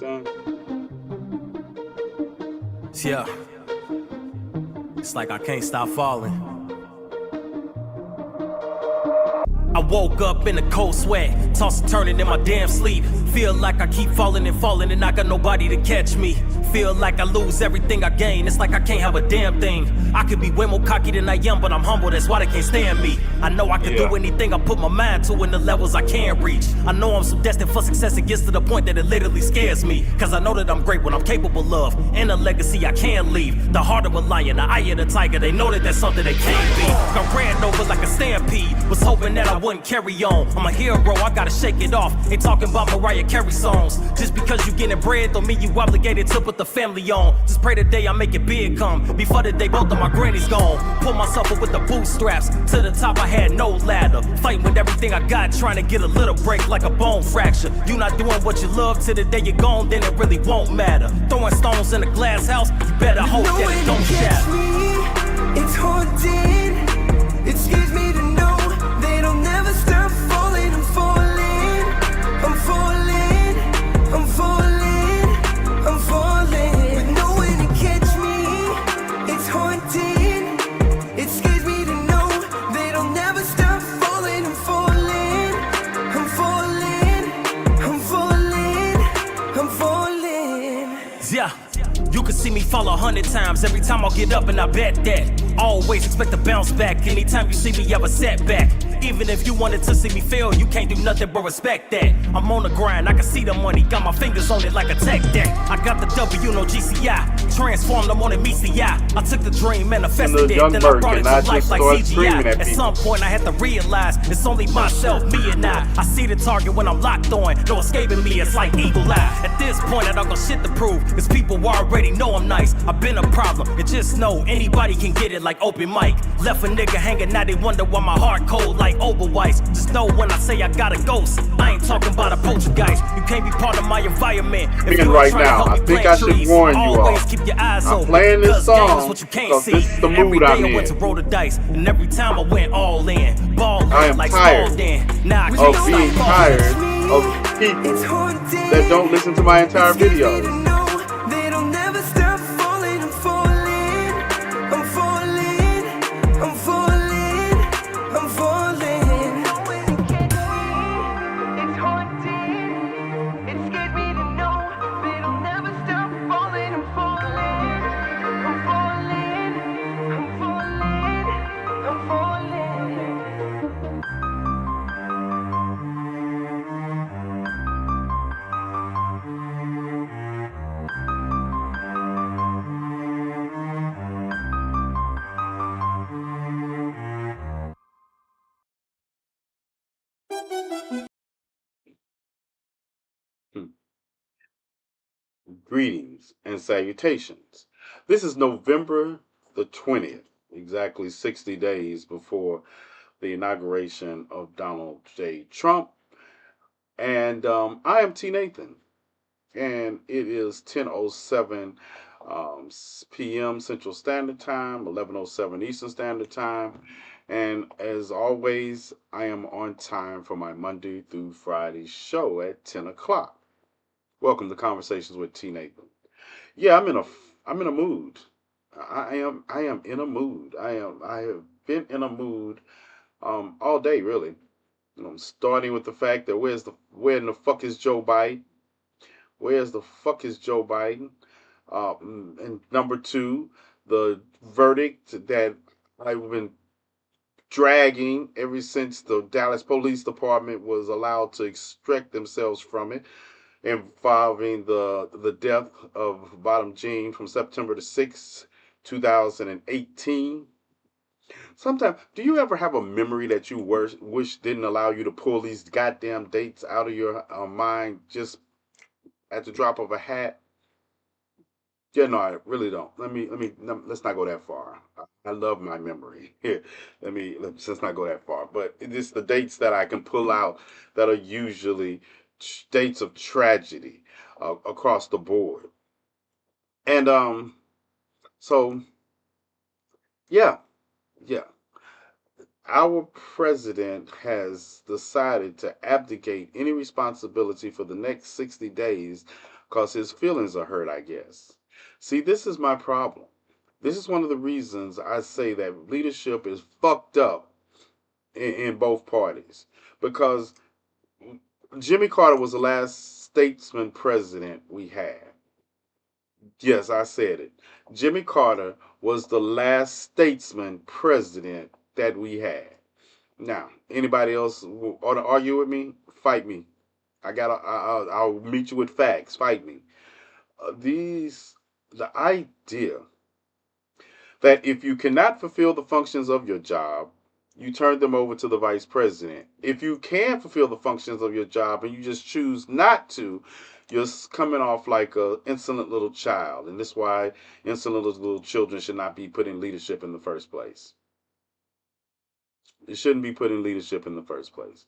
TNathan. Yeah, it's like I can't stop falling. I woke up in a cold sweat, tossing turning in my damn sleep. Feel like I keep falling and I got nobody to catch me. Feel like I lose everything I gain, it's like I can't have a damn thing. I could be way more cocky than I am, but I'm humble, that's why they can't stand me. I know I can do anything I put my mind to in the levels I can't reach. I know I'm so destined for success, it gets to the point that it literally scares me. Cause I know that I'm great what I'm capable of, and a legacy I can't leave. The heart of a lion, the eye of the tiger, they know that that's something they can't be. I ran over like a stampede, was hoping that I wouldn't carry on. I'm a hero, I gotta shake it off. Ain't talking about Mariah Carey songs. Just because you getting bread don't mean you obligated to put the family on. Just pray the day I make it big come before the day both of my grannies gone. Pull myself up with the bootstraps to the top, I had no ladder. Fighting with everything I got, trying to get a little break like a bone fracture. You not doing what you love till the day you're gone, then it really won't matter. Throwing stones in a glass house, you better hope that it don't shatter. It's haunting, it scares me to know they don't never stop falling. I'm falling, I'm falling, I'm falling, I'm falling. With no way to catch me, it's haunting, it scares me to know they don't never stop falling. I'm falling, I'm falling, I'm falling, I'm falling. Yeah. You can see me fall 100 times every time I'll get up, and I bet that. Always expect to bounce back anytime you see me have a setback. Even if you wanted to see me fail, you can't do nothing but respect that. I'm on the grind, I can see the money, got my fingers on it like a tech deck. I got the W, no GCI, transformed, I'm on it MCI. I took the dream, manifested it, then I brought it to life like CGI. At some point I had to realize it's only myself, me and I see the target when I'm locked on, no escaping me, it's like eagle eye. At this point I don't got shit to prove, cause people already know I'm nice. I've been a problem, and just know anybody can get it like open mic. Left a nigga hanging, now they wonder why my heart cold like Overweiss. Just know when I say I got a ghost, I ain't talking about a poltergeist. You can't be part of my environment if you right now, I think I should warn you all. Keep your eyes I'm open, playing this song what you can't because see. this is the Every mood day I'm I went to in. roll the dice, and every time I went all in, ball I am like tired now I of can't being stop tired falling. of people that don't listen to my entire videos. They don't never stop falling. I'm falling, I'm falling, I'm falling, I'm falling. It's haunting, it scares me to know they don't never stop falling. I'm falling, I'm falling, I'm falling, I'm falling. Greetings and salutations. This is November the 20th, exactly 60 days before the inauguration of Donald J. Trump. And I am TNathan, and it is 10:07 p.m. Central Standard Time, 11:07 Eastern Standard Time. And as always, I am on time for my Monday through Friday show at 10 o'clock. Welcome to Conversations with TNathan. Yeah, I'm in a mood. I am in a mood. I have been in a mood all day really. Starting with the fact that where in the fuck is Joe Biden? Where's the fuck is Joe Biden? And number two, the verdict that I've been dragging ever since the Dallas Police Department was allowed to extract themselves from it, involving the death of Bottom Jean from September the 6th, 2018. Sometimes, do you ever have a memory that you wish didn't allow you to pull these goddamn dates out of your mind just at the drop of a hat? Yeah, no, I really don't. Let's not go that far. I love my memory. Here, let's not go that far. But it's the dates that I can pull out that are usually dates of tragedy across the board. And so yeah, yeah. Our president has decided to abdicate any responsibility for the next 60 days because his feelings are hurt, I guess. See, this is my problem. This is one of the reasons I say that leadership is fucked up in both parties. Because Jimmy Carter was the last statesman president we had. Yes, I said it. Jimmy Carter was the last statesman president that we had. Now, anybody else want to argue with me? Fight me. I'll meet you with facts. Fight me. The idea that if you cannot fulfill the functions of your job, you turn them over to the vice president. If you can fulfill the functions of your job and you just choose not to, you're coming off like a insolent little child. And this is why insolent little children should not be put in leadership in the first place. It shouldn't be put in leadership in the first place.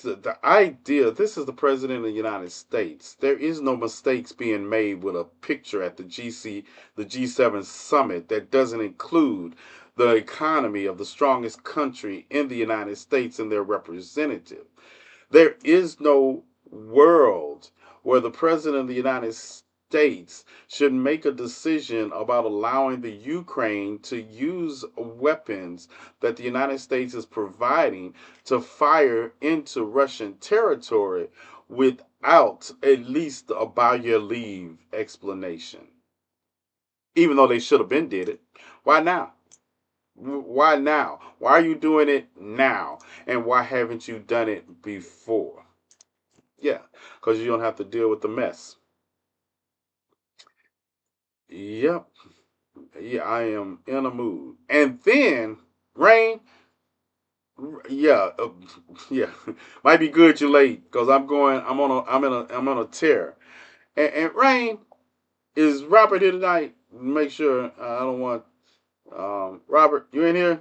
The idea, this is the president of the United States. There is no mistakes being made with a picture at the G7 summit that doesn't include the economy of the strongest country in the United States and their representative. There is no world where the president of the United States should make a decision about allowing the Ukraine to use weapons that the United States is providing to fire into Russian territory without at least a by your leave explanation. Even though they should have been did it. Why now? Why now? Why are you doing it now? And why haven't you done it before? Yeah, because you don't have to deal with the mess. Yep. Yeah, I am in a mood. And then rain. Yeah, yeah. Might be good you're late because I'm going. I'm on a tear. And rain, is Robert here tonight? Make sure I don't want Robert. You in here?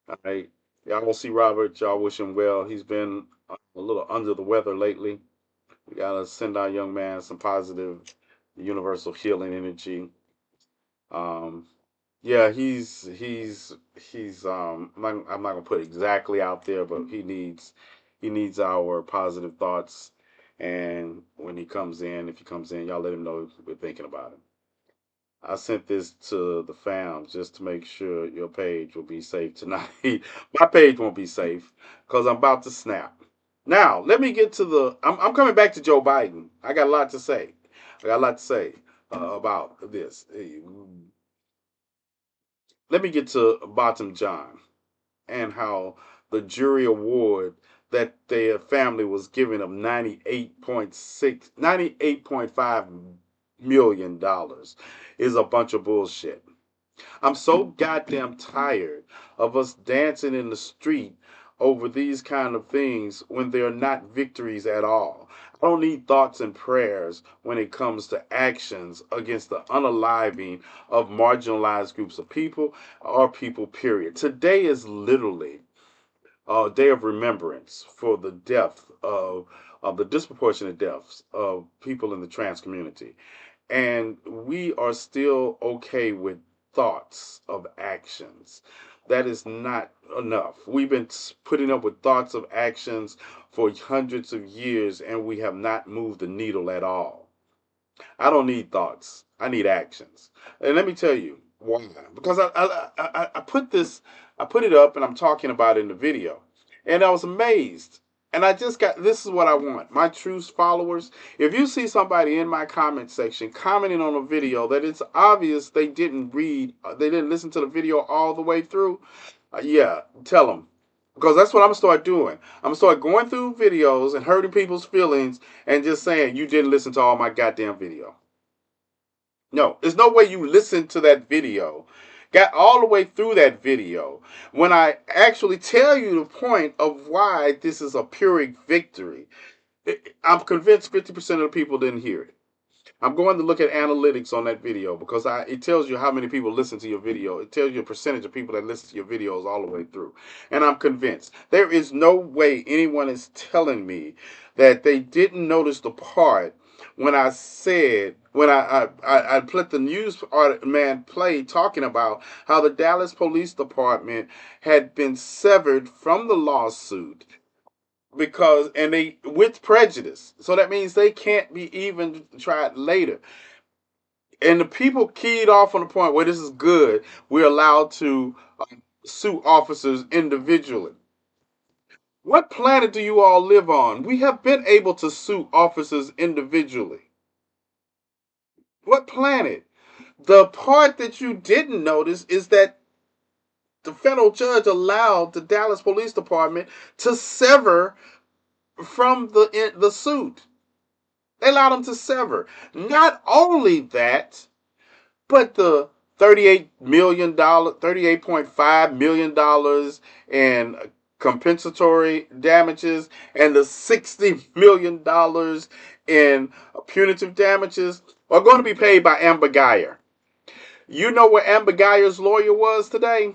All right. Y'all will see Robert. Y'all wish him well. He's been a little under the weather lately. We gotta send our young man some positive, universal healing energy. Um, yeah, he's I'm not gonna put exactly out there, but he needs our positive thoughts. And when he comes in, if he comes in, y'all let him know we're thinking about him. I sent this to the fam just to make sure your page will be safe tonight. My page won't be safe because I'm about to snap. Now, let me get to I'm coming back to Joe Biden. I got a lot to say. I got a lot to say about this. Let me get to Bottom John and how the jury award that their family was given of 98.5 million dollars is a bunch of bullshit. I'm so goddamn tired of us dancing in the street over these kind of things when they're not victories at all. I don't need thoughts and prayers when it comes to actions against the unaliving of marginalized groups of people or people, period. Today is literally a day of remembrance for the death of the disproportionate deaths of people in the trans community. And we are still okay with thoughts of actions. That is not enough. We've been putting up with thoughts of actions for hundreds of years and we have not moved the needle at all. I don't need thoughts. I need actions. And let me tell you why. Because I put this, I put it up and I'm talking about it in the video. And I was amazed. And I just got, this is what I want. My true followers, if you see somebody in my comment section commenting on a video that it's obvious they didn't read, they didn't listen to the video all the way through, yeah, tell them. Because that's what I'm gonna start doing. I'm gonna start going through videos and hurting people's feelings and just saying you didn't listen to all my goddamn video. No, there's no way you listened to that video, got all the way through that video, when I actually tell you the point of why this is a Pyrrhic victory. I'm convinced 50% of the people didn't hear it. I'm going to look at analytics on that video because it tells you how many people listen to your video. It tells you a percentage of people that listen to your videos all the way through. And I'm convinced. There is no way anyone is telling me that they didn't notice the part when I said, when I put the news man play talking about how the Dallas Police Department had been severed from the lawsuit because and they with prejudice. So that means they can't be even tried later. And the people keyed off on the point where this is good. We're allowed to sue officers individually. What planet do you all live on? We have been able to sue officers individually. What planet? The part that you didn't notice is that the federal judge allowed the Dallas Police Department to sever from the suit. They allowed them to sever. Not only that, but the $38 million, $38.5 million in compensatory damages and the $60 million in punitive damages are going to be paid by Amber Geyer. You know where Amber Geyer's lawyer was today?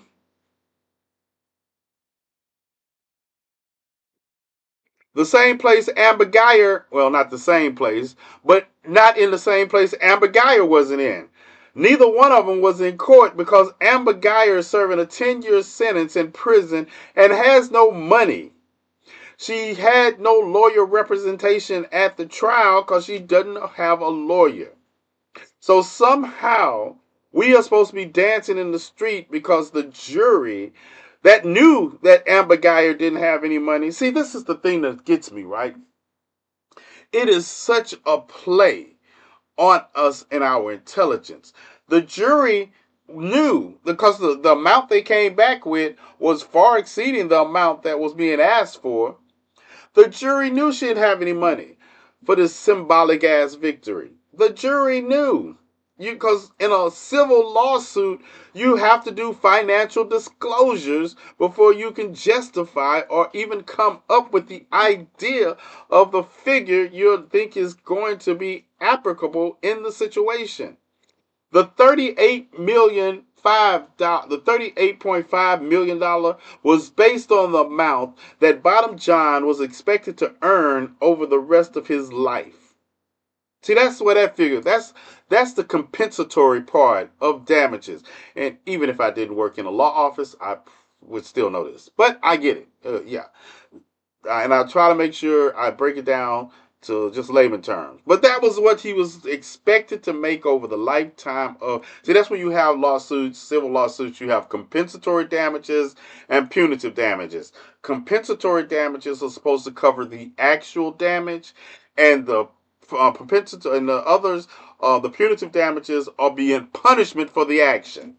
The same place Amber Geyer, well, not the same place, but not in the same place Amber Geyer wasn't in. Neither one of them was in court because Amber Geyer is serving a 10-year sentence in prison and has no money. She had no lawyer representation at the trial because she doesn't have a lawyer. So somehow we are supposed to be dancing in the street because the jury that knew that Amber Geyer didn't have any money. See, this is the thing that gets me, right? It is such a play on us and our intelligence. The jury knew because the amount they came back with was far exceeding the amount that was being asked for. The jury knew she didn't have any money for this symbolic ass victory. The jury knew. Because in a civil lawsuit, you have to do financial disclosures before you can justify or even come up with the idea of the figure you think is going to be applicable in the situation. The $38.5 million was based on the amount that Bottom John was expected to earn over the rest of his life. See, that's where that figure. That's the compensatory part of damages. And even if I didn't work in a law office, I would still know this. But I get it. Yeah, and I try to make sure I break it down to just layman terms. But that was what he was expected to make over the lifetime of. See, that's when you have lawsuits, civil lawsuits. You have compensatory damages and punitive damages. Compensatory damages are supposed to cover the actual damage, and the compensatory and the others, the punitive damages are being punishment for the action.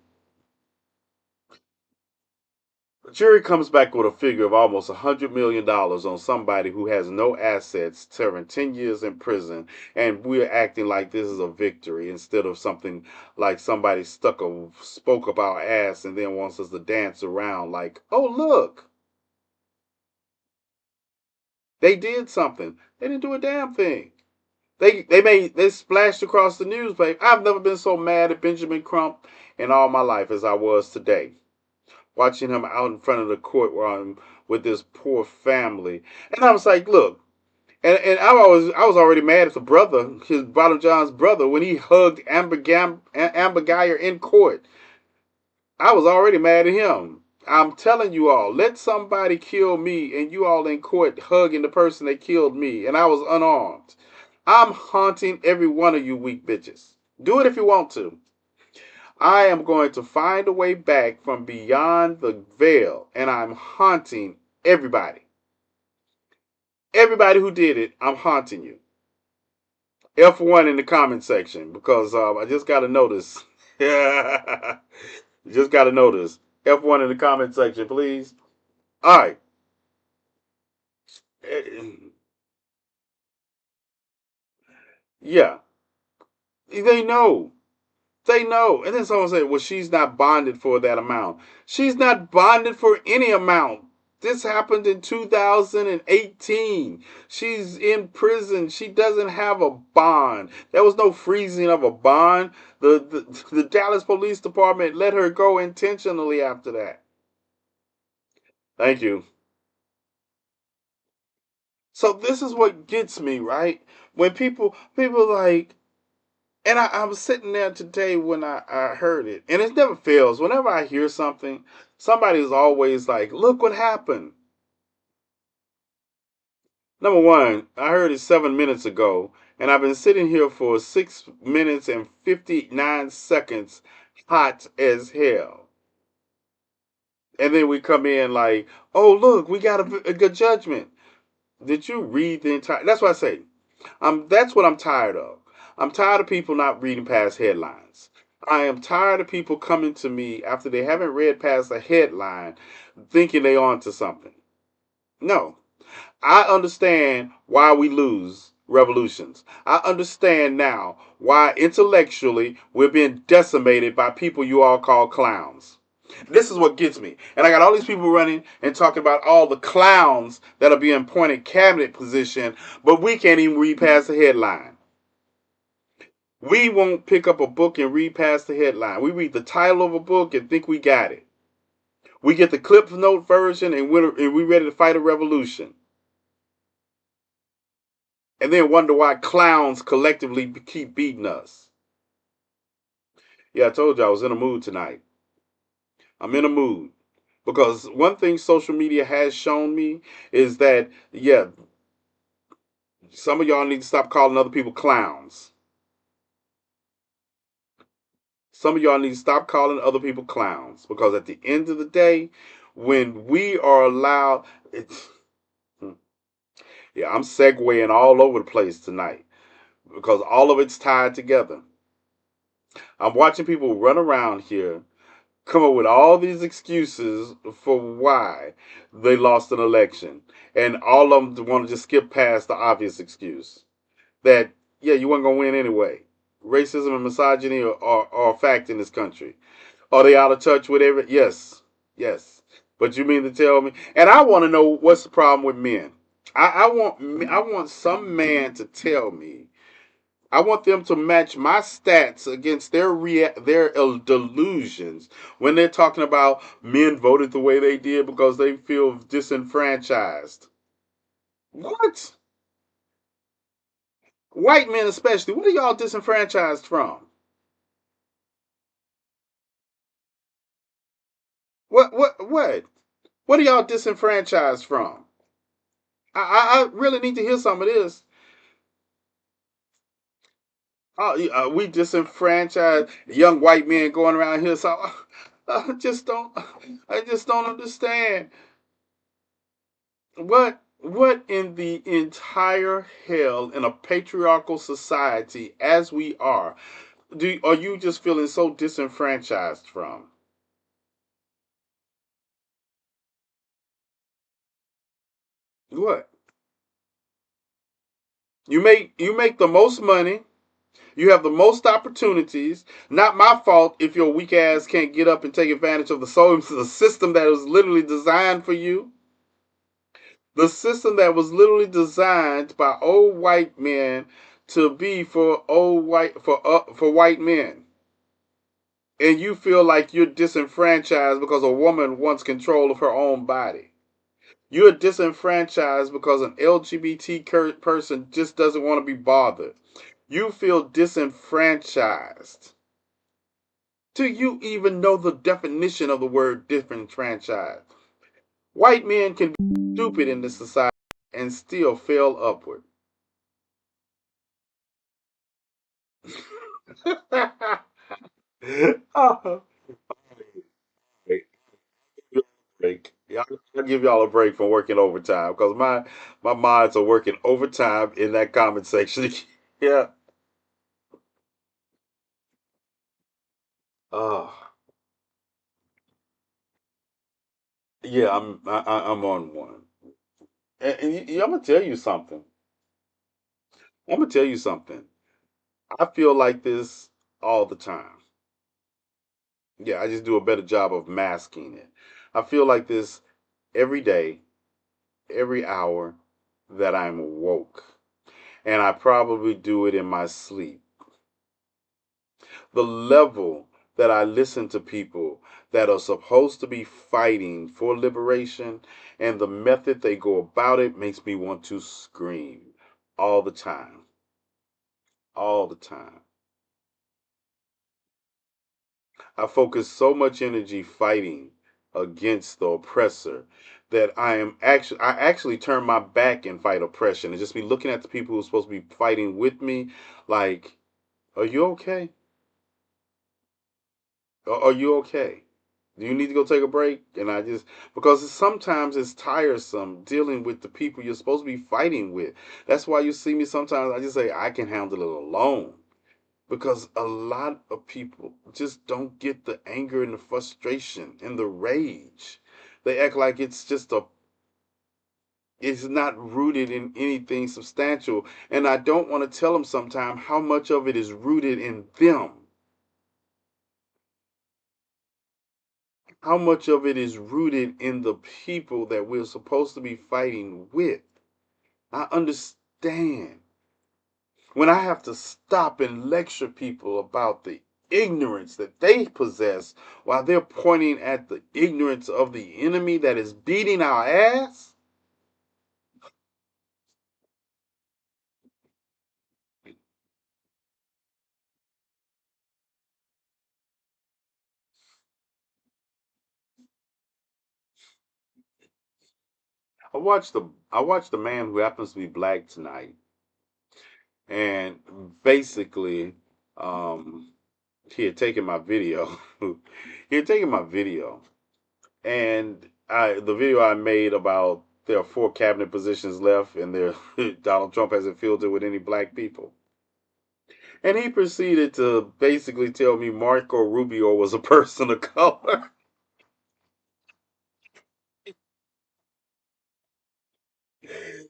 The jury comes back with a figure of almost $100 million on somebody who has no assets, serving 10 years in prison, and we're acting like this is a victory instead of something like somebody spoke up our ass and then wants us to dance around like, oh look, they did something. They didn't do a damn thing. They splashed across the newspaper. I've never been so mad at Benjamin Crump in all my life as I was today, watching him out in front of the courtroom with this poor family. And I was like, look, and I was already mad at the brother, his Bottom John's brother, when he hugged Amber Geyer in court. I was already mad at him. I'm telling you all, let somebody kill me and you all in court hugging the person that killed me, and I was unarmed. I'm haunting every one of you weak bitches. Do it if you want to. I am going to find a way back from beyond the veil, and I'm haunting everybody. Everybody who did it, I'm haunting you. F1 in the comment section because I just got to notice. Just got to notice. F1 in the comment section, please. All right. Yeah. They know. They know. And then someone said, well, she's not bonded for that amount. She's not bonded for any amount. This happened in 2018. She's in prison. She doesn't have a bond. There was no freezing of a bond. The Dallas Police Department let her go intentionally after that. Thank you. So this is what gets me, right? When people like, and I was sitting there today when I heard it, and it never fails. Whenever I hear something, somebody's always like, "Look what happened." Number one, I heard it 7 minutes ago, and I've been sitting here for 6 minutes and 59 seconds, hot as hell. And then we come in like, oh look, we got a good judgment. Did you read the entire? That's what I say. That's what I'm tired of. I'm tired of people not reading past headlines. I am tired of people coming to me after they haven't read past a headline, thinking they on to something. No, I understand why we lose revolutions. I understand now why intellectually we're being decimated by people you all call clowns. This is what gets me. And I got all these people running and talking about all the clowns that are being appointed cabinet position, but we can't even read past the headline. We won't pick up a book and read past the headline. We read the title of a book and think we got it. We get the Clip Note version and we're ready to fight a revolution. And then wonder why clowns collectively keep beating us. Yeah, I told you I was in a mood tonight. I'm in a mood. Because one thing social media has shown me is that, yeah, some of y'all need to stop calling other people clowns. Some of y'all need to stop calling other people clowns. Because at the end of the day, when we are allowed, it's, yeah, I'm segueing all over the place tonight because all of it's tied together. I'm watching people run around here come up with all these excuses for why they lost an election. And all of them want to just skip past the obvious excuse that, yeah, you weren't going to win anyway. Racism and misogyny are a fact in this country. Are they out of touch with every? Yes, yes. But you mean to tell me? And I want to know what's the problem with men. I want some man to tell me. I want them to match my stats against their delusions when they're talking about men voted the way they did because they feel disenfranchised. What? White men especially. What are y'all disenfranchised from? What? What are y'all disenfranchised from? I really need to hear some of this. We disenfranchised young white men going around here. So I just don't understand. What in the entire hell in a patriarchal society as we are are you just feeling so disenfranchised from? What? You make the most money, you have the most opportunities. Not my fault if your weak ass can't get up and take advantage of the system that was literally designed for you. The system that was literally designed by old white men to be for white men. And you feel like you're disenfranchised because a woman wants control of her own body. You're disenfranchised because an LGBT person just doesn't want to be bothered. You feel disenfranchised. Do you even know the definition of the word disenfranchised? White men can be stupid in this society and still fail upward. Oh, break. I'll give y'all a break from working overtime because my minds are working overtime in that comment section. Yeah. Oh, yeah. I'm on one. And I'm gonna tell you something. I'm gonna tell you something. I feel like this all the time. Yeah, I just do a better job of masking it. I feel like this every day, every hour that I'm woke, and I probably do it in my sleep. The level that I listen to people that are supposed to be fighting for liberation and the method they go about it makes me want to scream all the time. All the time. I focus so much energy fighting against the oppressor that I actually turn my back and fight oppression and just be looking at the people who are supposed to be fighting with me like, are you okay? Are you okay? Do you need to go take a break? And I just, because sometimes it's tiresome dealing with the people you're supposed to be fighting with. That's why you see me sometimes, I just say, I can handle it alone. Because a lot of people just don't get the anger and the frustration and the rage. They act like it's not rooted in anything substantial. And I don't want to tell them sometimes how much of it is rooted in them. How much of it is rooted in the people that we're supposed to be fighting with. I understand when I have to stop and lecture people about the ignorance that they possess while they're pointing at the ignorance of the enemy that is beating our ass. I watched the man who happens to be black tonight, and basically, um, he had taken my video. He had taken my video, and the video I made about there are 4 cabinet positions left, and there Donald Trump hasn't filled it with any black people. And he proceeded to basically tell me Marco Rubio was a person of color.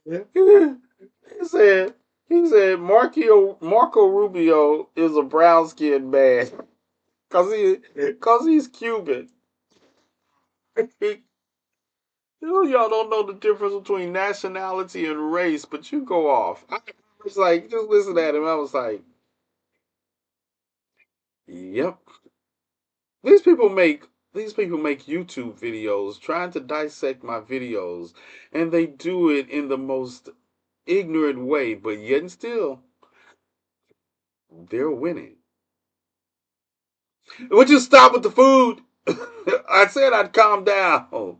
he said Marco Rubio is a brown skinned man cause he's Cuban. Y'all don't know the difference between nationality and race, but you go off. I was like, just listen at him. I was like, yep. These people make these people make YouTube videos trying to dissect my videos, and they do it in the most ignorant way, but yet and still they're winning. Would you stop with the food? I said I'd calm down.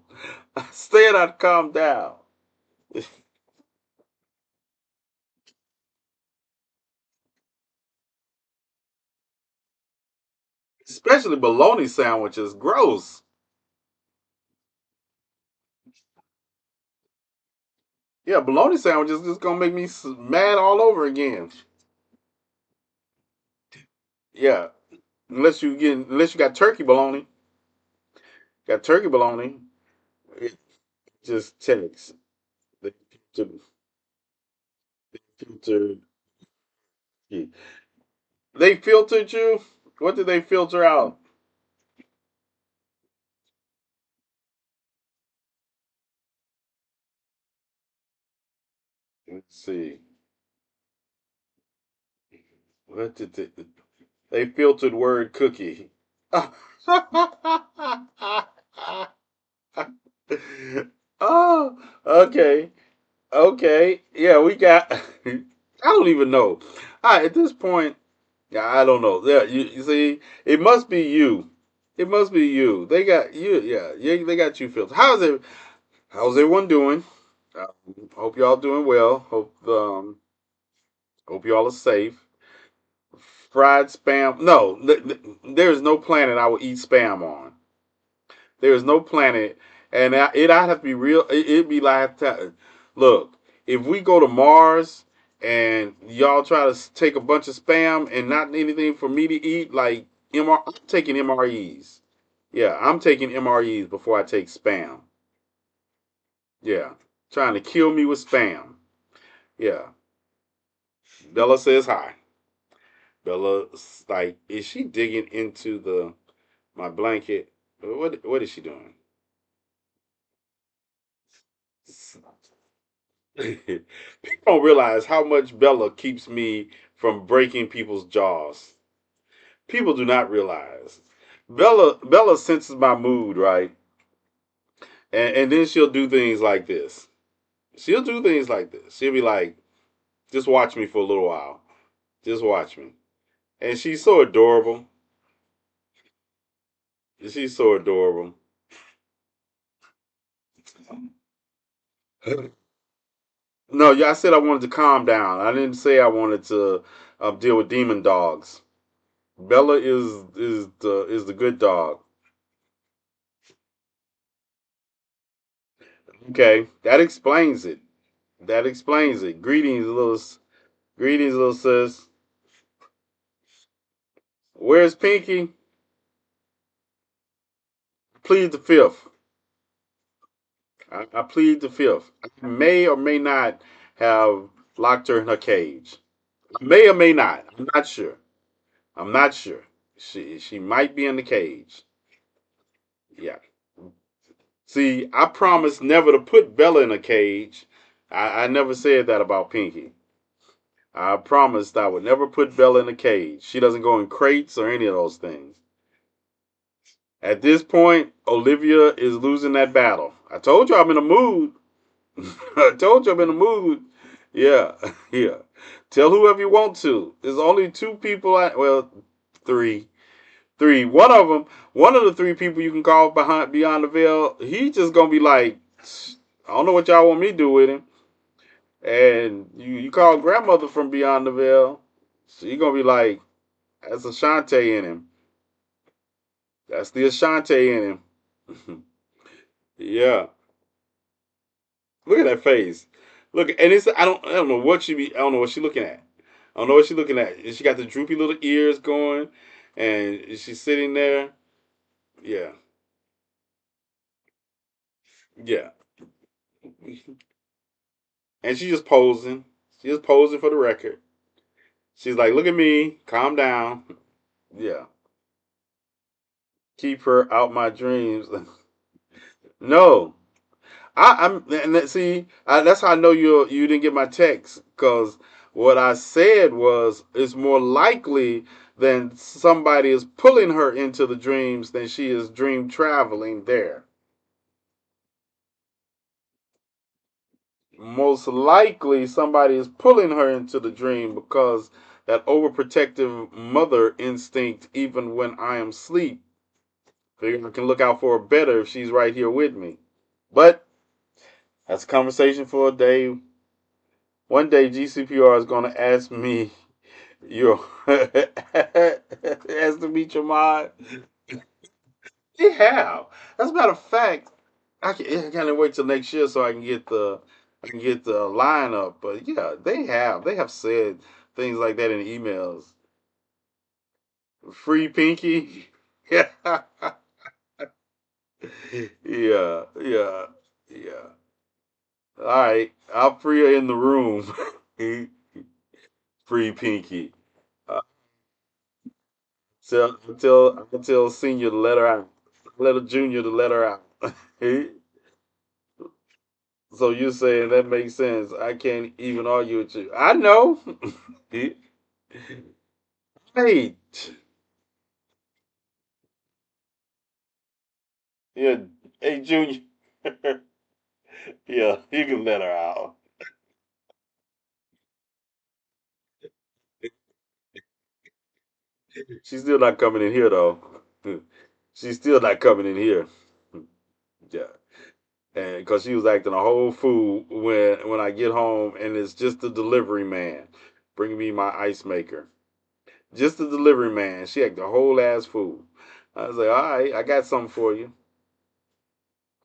I said I'd calm down. Especially bologna sandwiches, gross. Yeah, bologna sandwiches just gonna make me mad all over again. Yeah, unless you got turkey bologna, got turkey bologna. It just takes they filtered. They filtered you. What did they filter out? Let's see. What did they filtered word cookie? Oh, okay. Okay. Yeah, we got I don't even know. At this point, yeah, I don't know. Yeah, you see, it must be you. It must be you. They got you. Yeah, yeah. They got you filtered. How's everyone doing? Hope y'all doing well. Hope y'all are safe. Fried spam. No, there is no planet I will eat spam on. There is no planet, and I'd have to be real. It'd be like, look, if we go to Mars and y'all try to take a bunch of spam and not anything for me to eat, like I'm taking MREs. Yeah, I'm taking MREs before I take spam. Yeah, trying to kill me with spam. Yeah, Bella says hi. Bella, like, is she digging into the my blanket? What is she doing? People don't realize how much Bella keeps me from breaking people's jaws. People do not realize. Bella senses my mood, right? And then she'll do things like this. She'll do things like this. She'll be like, just watch me for a little while. Just watch me. And she's so adorable. She's so adorable. No, yeah, I said I wanted to calm down. I didn't say I wanted to deal with demon dogs. Bella is the good dog. Okay, that explains it. That explains it. Greetings, little sis. Where's Pinky? Plead the fifth. I plead the fifth. I may or may not have locked her in her cage. May or may not. I'm not sure. I'm not sure. She might be in the cage. Yeah. See, I promised never to put Bella in a cage. I never said that about Pinky. I promised I would never put Bella in a cage. She doesn't go in crates or any of those things. At this point, Olivia is losing that battle. I told you I'm in a mood. I told you I'm in a mood. Yeah, yeah. Tell whoever you want to. There's only two people. Well, three, three. One of the three people you can call behind beyond the veil. He just gonna be like, I don't know what y'all want me to do with him. And you call grandmother from beyond the veil. She gonna be like, that's Ashante in him. That's the Ashante in him. Yeah. Look at that face. Look, and it's I don't know what I don't know what she looking at. I don't know what she's looking at. She got the droopy little ears going, and she's sitting there. Yeah, yeah, and she's just posing. She's just posing for the record. She's like, "Look at me, calm down." Yeah, keep her out my dreams. No, see, that's how I know you didn't get my text because what I said was it's more likely than somebody is pulling her into the dreams than she is dream traveling there. Most likely somebody is pulling her into the dream because that overprotective mother instinct, even when I am asleep, figure I can look out for her better if she's right here with me. But that's a conversation for a day. One day GCPR is going to ask me your ask to meet your mind. They have. As a matter of fact, I can't wait till next year so I can get the lineup. But yeah, they have said things like that in emails. Free Pinky. Yeah, yeah, yeah, yeah. All right, I'll free her in the room. Free Pinky. Uh, tell senior to let her out. Let a junior to let her out. So you're saying that makes sense. I can't even argue with you. I know. Right. Yeah. Hey, Junior. Yeah, you can let her out. She's still not coming in here, though. She's still not coming in here. Yeah. And because she was acting a whole fool when I get home and it's just the delivery man bringing me my ice maker. Just the delivery man. She acted a whole ass fool. I was like, all right, I got something for you.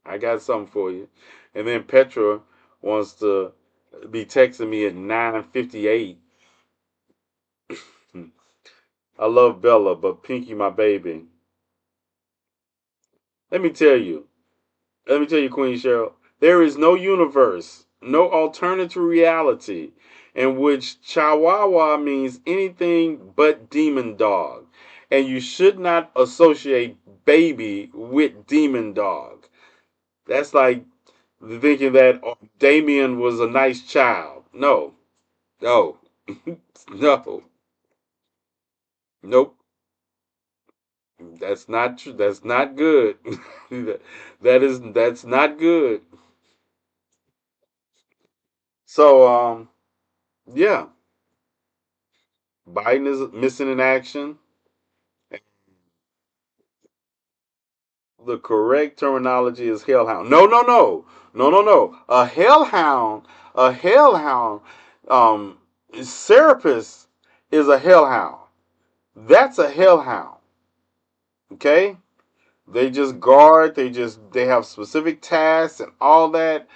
I got something for you. And then Petra wants to be texting me at 9:58. I love Bella, but Pinky my baby. Let me tell you. Let me tell you, Queen Cheryl. There is no universe, no alternative reality in which Chihuahua means anything but demon dog. And you should not associate baby with demon dog. That's like thinking that Damien was a nice child. No, no, no, nope. That's not true. That's not good. That's not good. So yeah, Biden is missing in action. The correct terminology is hellhound. No, no, no, no, no, no. A hellhound. Um, Serapis is a hellhound. That's a hellhound. Okay, they just guard. They have specific tasks and all that.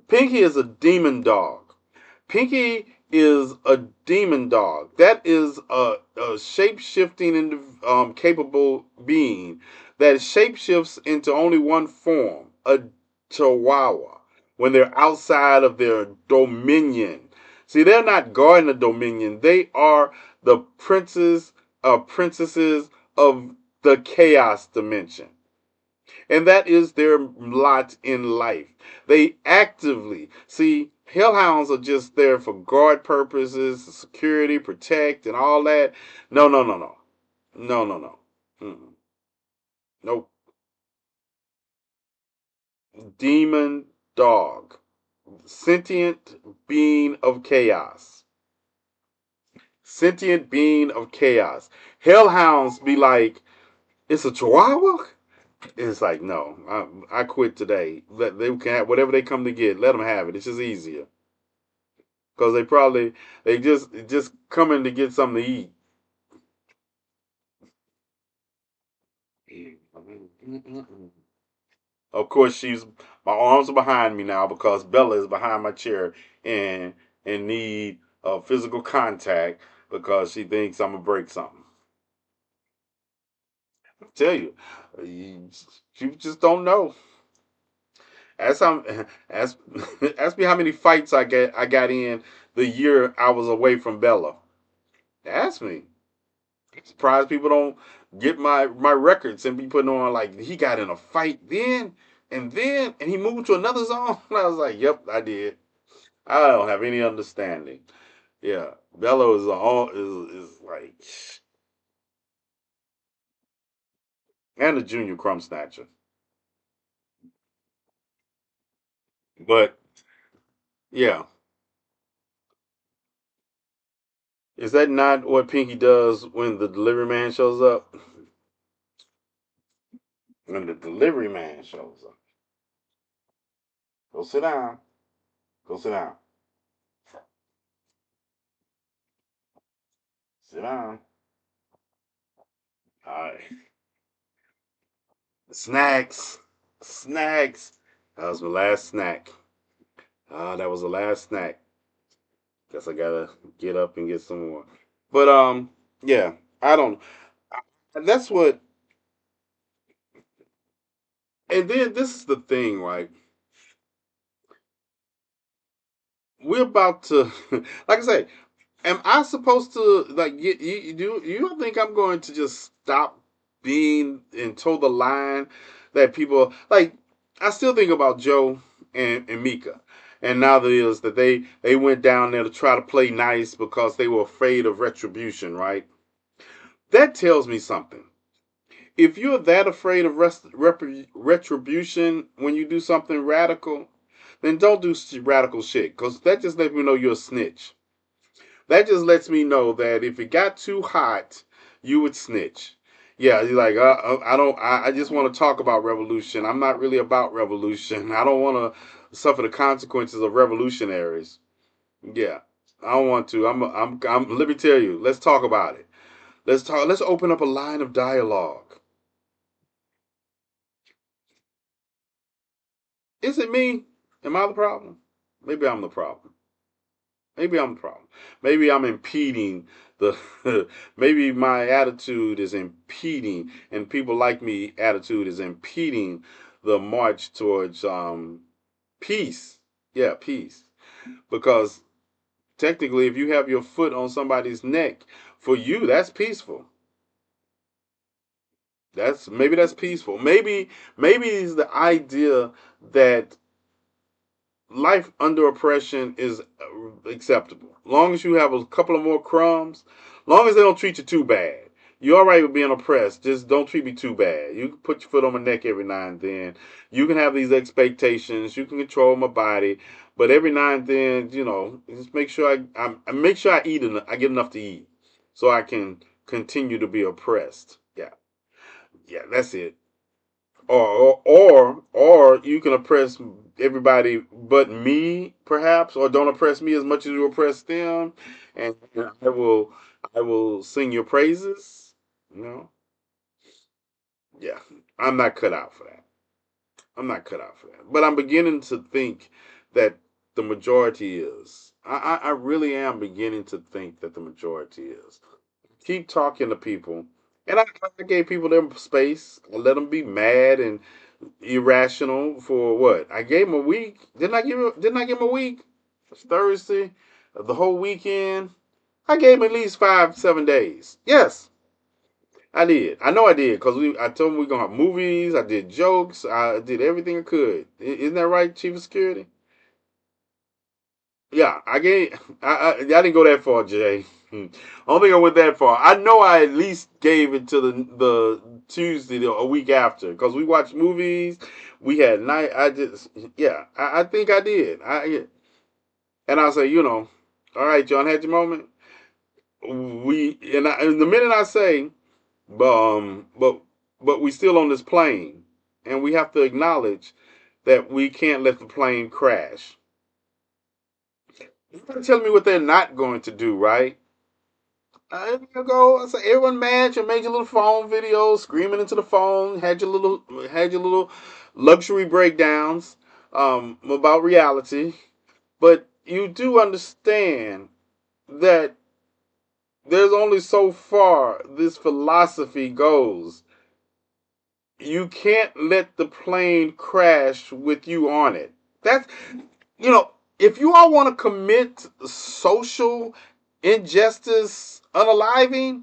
Pinky is a demon dog. Pinky is a demon dog. That is a shape shifting, capable being that shapeshifts into only one form, a chihuahua, when they're outside of their dominion. See, they're not guarding the dominion, they are the princesses of the chaos dimension. And that is their lot in life. They actively see hellhounds are just there for guard purposes, security, protect, and all that. No, no, no, no, no, no, no. Mm-mm. Nope. Demon dog, sentient being of chaos, sentient being of chaos. Hellhounds be like, it's a chihuahua. It's like, no, I quit today. Let they can have whatever they come to get. Let them have it. It's just easier because they just coming to get something to eat. Of course, she's my arms are behind me now because Bella is behind my chair and in need of physical contact because she thinks I'm gonna break something. I tell you, you just don't know. Ask how ask ask me how many fights I got in the year I was away from Bella. Ask me. Surprised people don't get my records and be putting on like he got in a fight then and he moved to another zone. And I was like, yep, I did. I don't have any understanding. Yeah, Bella is all is like and a junior crumb snatcher. But yeah, is that not what Pinky does when the delivery man shows up? When the delivery man shows up, go sit down. Go sit down. Sit down. All right. Snacks. Snacks. That was my last snack. That was the last snack. Guess I gotta get up and get some more. But yeah. I don't. That's what. And then this is the thing, right? We're about to, like I say, am I supposed to like you don't think I'm going to just stop being and toe the line that people like I still think about Joe and Mika. And now that is that they went down there to try to play nice because they were afraid of retribution, right? That tells me something. If you're that afraid of retribution when you do something radical, then don't do radical shit because that just lets me know you're a snitch. That just lets me know that if it got too hot, you would snitch. Yeah, you're like, I don't, I just want to talk about revolution. I'm not really about revolution. I don't want to suffer the consequences of revolutionaries. Yeah, I don't want to. Let me tell you. Let's talk about it. Let's talk. Let's open up a line of dialogue. Is it me? Am I the problem? Maybe I'm the problem. Maybe I'm the problem. Maybe I'm impeding the. Maybe my attitude is impeding, and people like me attitude is impeding the march towards peace. Yeah, peace. Because technically, if you have your foot on somebody's neck, for you that's peaceful. That's peaceful. Maybe it's the idea that life under oppression is acceptable. Long as you have a couple of more crumbs, long as they don't treat you too bad. You're all right with being oppressed. Just don't treat me too bad. You can put your foot on my neck every now and then. You can have these expectations. You can control my body, but every now and then, just make sure I make sure I eat enough. I get enough to eat, so I can continue to be oppressed. Yeah, yeah, that's it. or you can oppress everybody but me, perhaps, or don't oppress me as much as you oppress them, and I will sing your praises. You know, yeah, I'm not cut out for that. I'm not cut out for that. But I'm beginning to think that the majority is. I really am beginning to think that the majority is. Keep talking to people. And I gave people their space. I let them be mad and irrational for what? I gave them a week. Didn't I give them a week? It's Thursday, the whole weekend. I gave them at least 5, 7 days. Yes, I did. I know I did because I told them we are gonna have movies. I did jokes. I did everything I could. Isn't that right, Chief of Security? Yeah, I gave. I didn't go that far, Jay. I don't think I went that far. I know I at least gave it to the Tuesday a week after because we watched movies. We had night. I just yeah. I think I did. And I say, all right, John, had your moment. And the minute I say, but we still on this plane, and we have to acknowledge that we can't let the plane crash. You're telling me what they're not going to do, right? You go. I say everyone mad. You made your little phone videos, screaming into the phone. Had your little luxury breakdowns about reality. But you do understand that there's only so far this philosophy goes. You can't let the plane crash with you on it. That's you know, if you all want to commit social injustice, unaliving,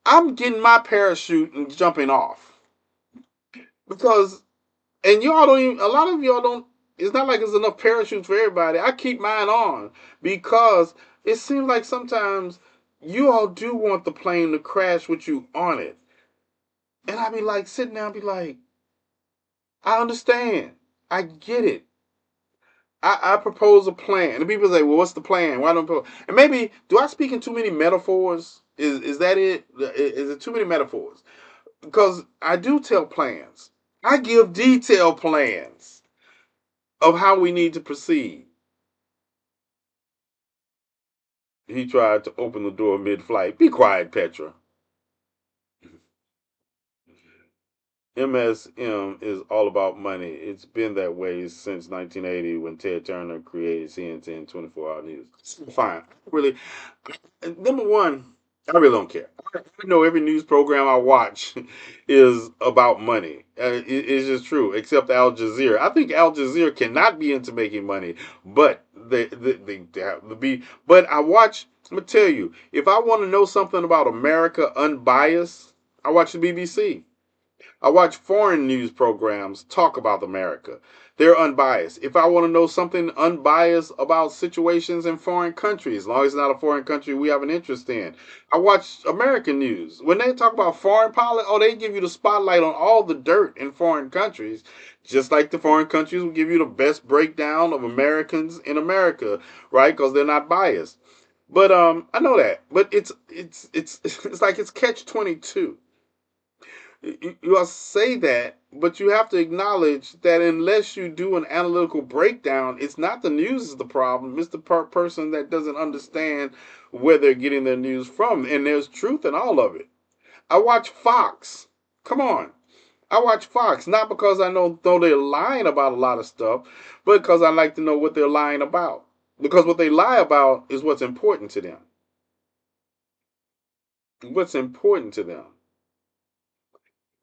I'm getting my parachute and jumping off because, and y'all don't even. A lot of y'all don't. It's not like there's enough parachutes for everybody. I keep mine on because it seems like sometimes you all do want the plane to crash with you on it, and I be like sitting there, and be like, I understand, I get it. I propose a plan, and people say, "Well, what's the plan? Why don't?" And maybe do I speak in too many metaphors? Is that it? Is it too many metaphors? Because I do tell plans. I give detailed plans of how we need to proceed. He tried to open the door mid-flight. Be quiet, Petra. MSM is all about money. It's been that way since 1980 when Ted Turner created CNN 24-hour news. Fine. Really, number one, I really don't care. I know every news program I watch is about money. It's just true, except Al Jazeera. I think Al Jazeera cannot be into making money, but they have to be. But I watch. I'm gonna tell you, if I want to know something about America unbiased, I watch the BBC. I watch foreign news programs talk about America. They're unbiased. If I want to know something unbiased about situations in foreign countries, as long as it's not a foreign country we have an interest in, I watch American news. When they talk about foreign policy, oh, they give you the spotlight on all the dirt in foreign countries, just like the foreign countries will give you the best breakdown of Americans in America, right? Because they're not biased. But I know that. But it's like it's catch 22. You all say that, but you have to acknowledge that unless you do an analytical breakdown, it's not the news is the problem. It's the person that doesn't understand where they're getting their news from. And there's truth in all of it. I watch Fox. Come on. I watch Fox, not because I know they're lying about a lot of stuff, but because I like to know what they're lying about. Because what they lie about is what's important to them. What's important to them.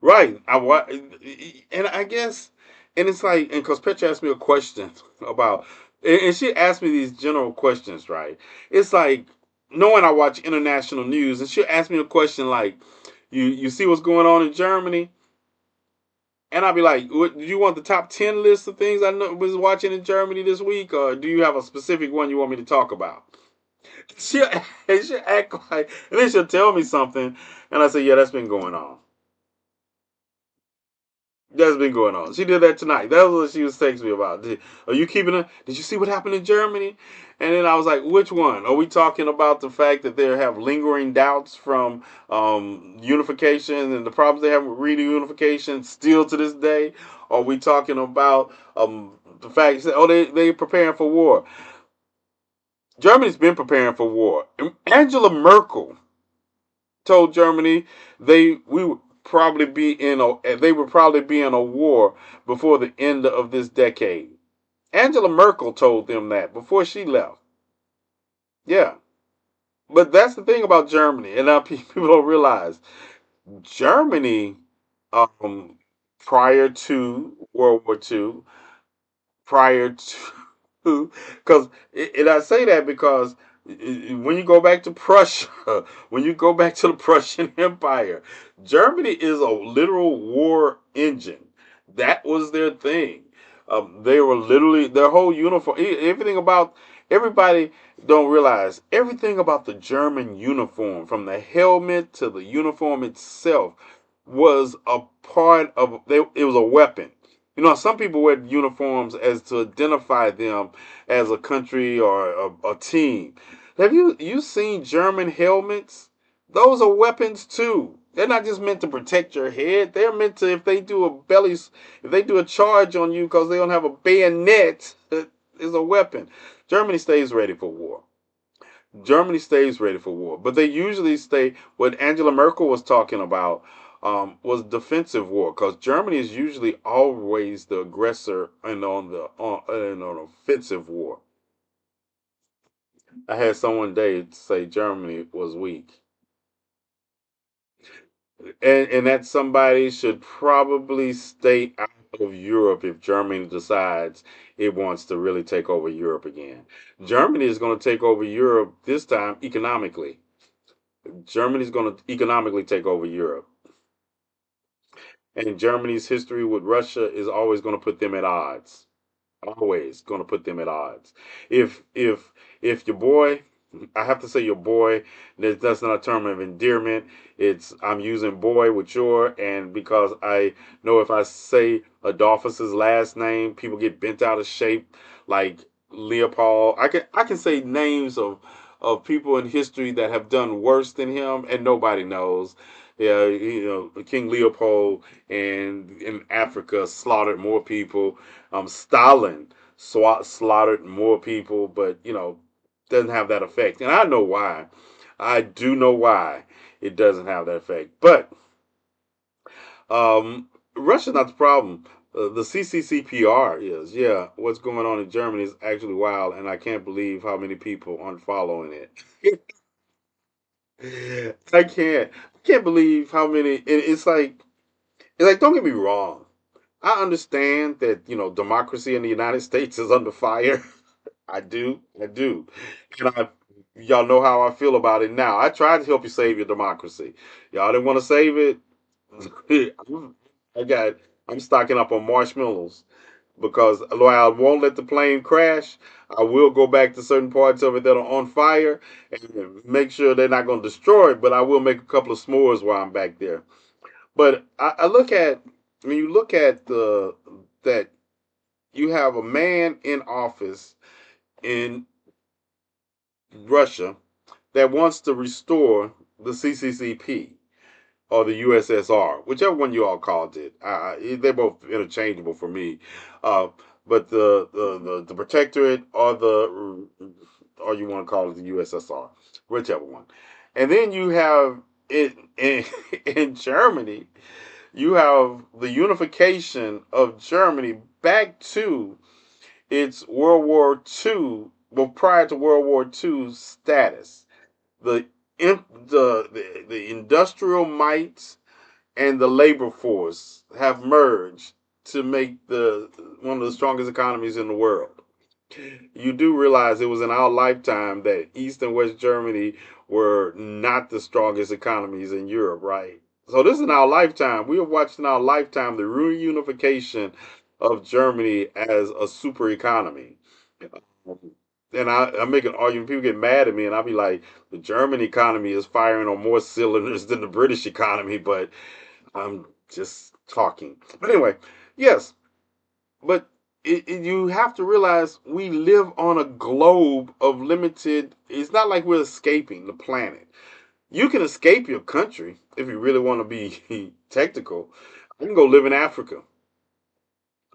Right. And I guess, and it's like, and because Petra asked me a question about, and she asked me these general questions, right? It's like, knowing I watch international news, and she asked me a question like, you see what's going on in Germany? And I'll be like, do you want the top 10 list of things I was watching in Germany this week, or do you have a specific one you want me to talk about? She'll, she'll act like, and then she'll tell me something, and I say, yeah, that's been going on. That's been going on. She did that tonight. That was what she was texting me about. Are you keeping it? Did you see what happened in Germany? And then I was like, which one? Are we talking about the fact that they have lingering doubts from unification and the problems they have with reunification still to this day? Or are we talking about the fact that, oh, they're preparing for war? Germany's been preparing for war. Angela Merkel told Germany they would probably be in a war before the end of this decade. Angela Merkel told them that before she left. Yeah, but that's the thing about Germany, and now people don't realize Germany, um, prior to World War II, prior to, because and I say that because when you go back to Prussia, when you go back to the Prussian Empire, Germany is a literal war engine. That was their thing. They were literally their whole uniform. Everything about everybody don't realize everything about the German uniform, from the helmet to the uniform itself, was a part of. It was a weapon. You know, some people wear uniforms as to identify them as a country or a team. Have you seen German helmets? Those are weapons too. They're not just meant to protect your head. They're meant to, if they do a charge on you because they don't have a bayonet, it is a weapon. Germany stays ready for war. Germany stays ready for war, but they usually stay. What Angela Merkel was talking about was defensive war, because Germany is usually always the aggressor and on offensive war. I had someone day say Germany was weak, and that somebody should probably stay out of Europe if Germany decides it wants to really take over Europe again. Germany is going to take over Europe this time economically. Germany's going to economically take over Europe. And Germany's history with Russia is always going to put them at odds. Always going to put them at odds. If your boy, I have to say your boy, that's not a term of endearment. It's I'm using boy with your, and because I know if I say Adolphus's last name, people get bent out of shape, like Leopold. I can say names of people in history that have done worse than him, and nobody knows. Yeah, King Leopold and in Africa slaughtered more people. Stalin slaughtered more people, but doesn't have that effect. And I know why. I do know why it doesn't have that effect. But Russia's not the problem. The CCCPR is. Yeah, what's going on in Germany is actually wild, and I can't believe how many people aren't following it. I can't. I can't believe how many. It's like, don't get me wrong. I understand that democracy in the United States is under fire. I do, and y'all know how I feel about it now. I tried to help you save your democracy. Y'all didn't want to save it. I got. I'm stocking up on marshmallows because while I won't let the plane crash, I will go back to certain parts of it that are on fire and make sure they're not going to destroy it. But I will make a couple of s'mores while I'm back there. But I look at when you look at the that you have a man in office in Russia that wants to restore the CCCP or the USSR, whichever one you all called it. They're both interchangeable for me. Uh, but the protectorate or you want to call it the USSR, whichever one. And then you have in Germany, you have the unification of Germany back to its World War II, well, prior to World War II status. The the industrial might and the labor force have merged to make the one of the strongest economies in the world. You do realize it was in our lifetime that East and West Germany were not the strongest economies in Europe, right? So this is in our lifetime. We have watched in our lifetime the reunification of Germany as a super economy. And I make an argument. People get mad at me, and I'll be like, the German economy is firing on more cylinders than the British economy. But Just talking. But anyway, yes, but you have to realize we live on a globe of limited. It's not like we're escaping the planet. You can escape your country if you really want to be technical. I can go live in Africa.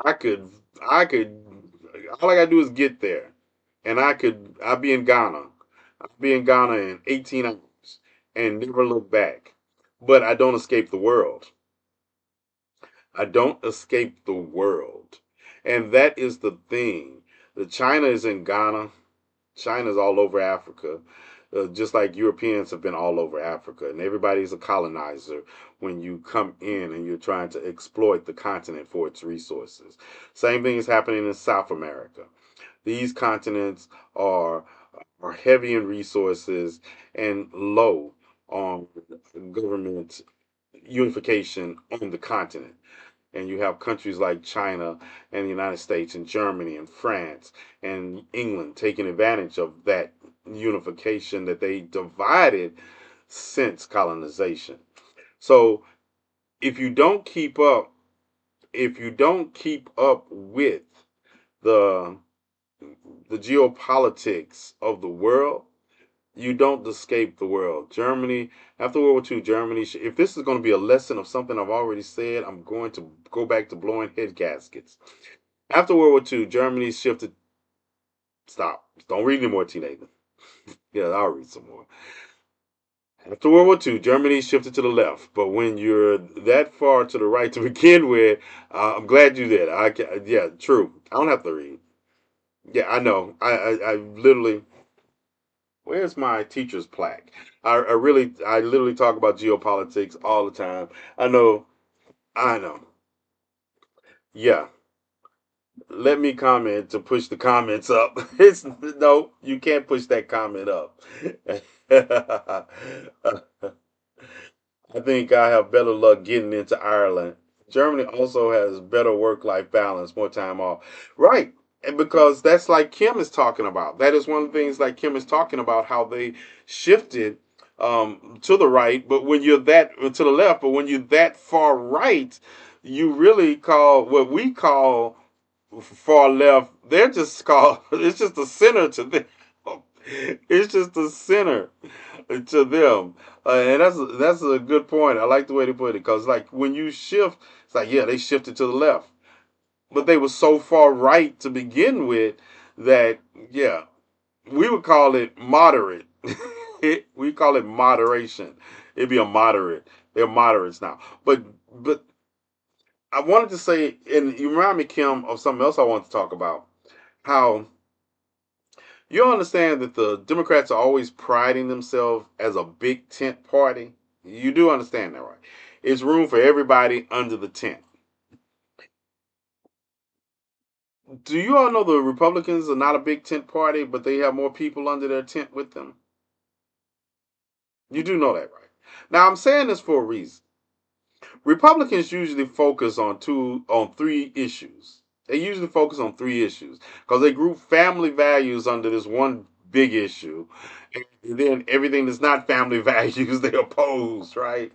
I could, I could. All I gotta do is get there, and I'd be in Ghana. I'd be in Ghana in 18 hours and never look back. But I don't escape the world. I don't escape the world. And that is the thing. The China is in Ghana. China's all over Africa. Just like Europeans have been all over Africa. And everybody's a colonizer when you come in and you're trying to exploit the continent for its resources. Same thing is happening in South America. These continents are are heavy in resources and low on government unification on the continent. And you have countries like China and the United States and Germany and France and England taking advantage of that unification that they divided since colonization. So if you don't keep up, if you don't keep up with the the geopolitics of the world, you don't escape the world. Germany, after World War II, Germany, if this is going to be a lesson of something I've already said, I'm going to go back to blowing head gaskets. After World War II, Germany shifted. Stop. Don't read anymore, TNathan. Yeah, I'll read some more. After World War II, Germany shifted to the left. But when you're that far to the right to begin with, I'm glad you did. Yeah, true. I don't have to read. Yeah, I know. I literally. Where's my teacher's plaque? I literally talk about geopolitics all the time. I know, I know. Yeah, let me comment to push the comments up. It's no, you can't push that comment up. I think I have better luck getting into Ireland. Germany also has better work life balance, more time off. Right. And because that's like Kim is talking about. That is one of the things like Kim is talking about how they shifted to the right, but when you're that to the left, but when you're that far right, you really call what we call far left. They're just called it's just the center to them. It's just the center to them, and that's a good point. I like the way they put it because like when you shift, it's like yeah, they shifted to the left, but they were so far right to begin with that yeah, we would call it moderate. We call it moderation. It'd be a moderate. They're moderates now, but I wanted to say, and you remind me, Kim, of something else I want to talk about. How you understand that the Democrats are always priding themselves as a big tent party. You do understand that, right? It's room for everybody under the tent. Do you all know the Republicans are not a big tent party, but they have more people under their tent with them? You do know that, right? Now I'm saying this for a reason. Republicans usually focus on three issues. They usually focus on three issues because they group family values under this one big issue, and then everything that's not family values they oppose, right?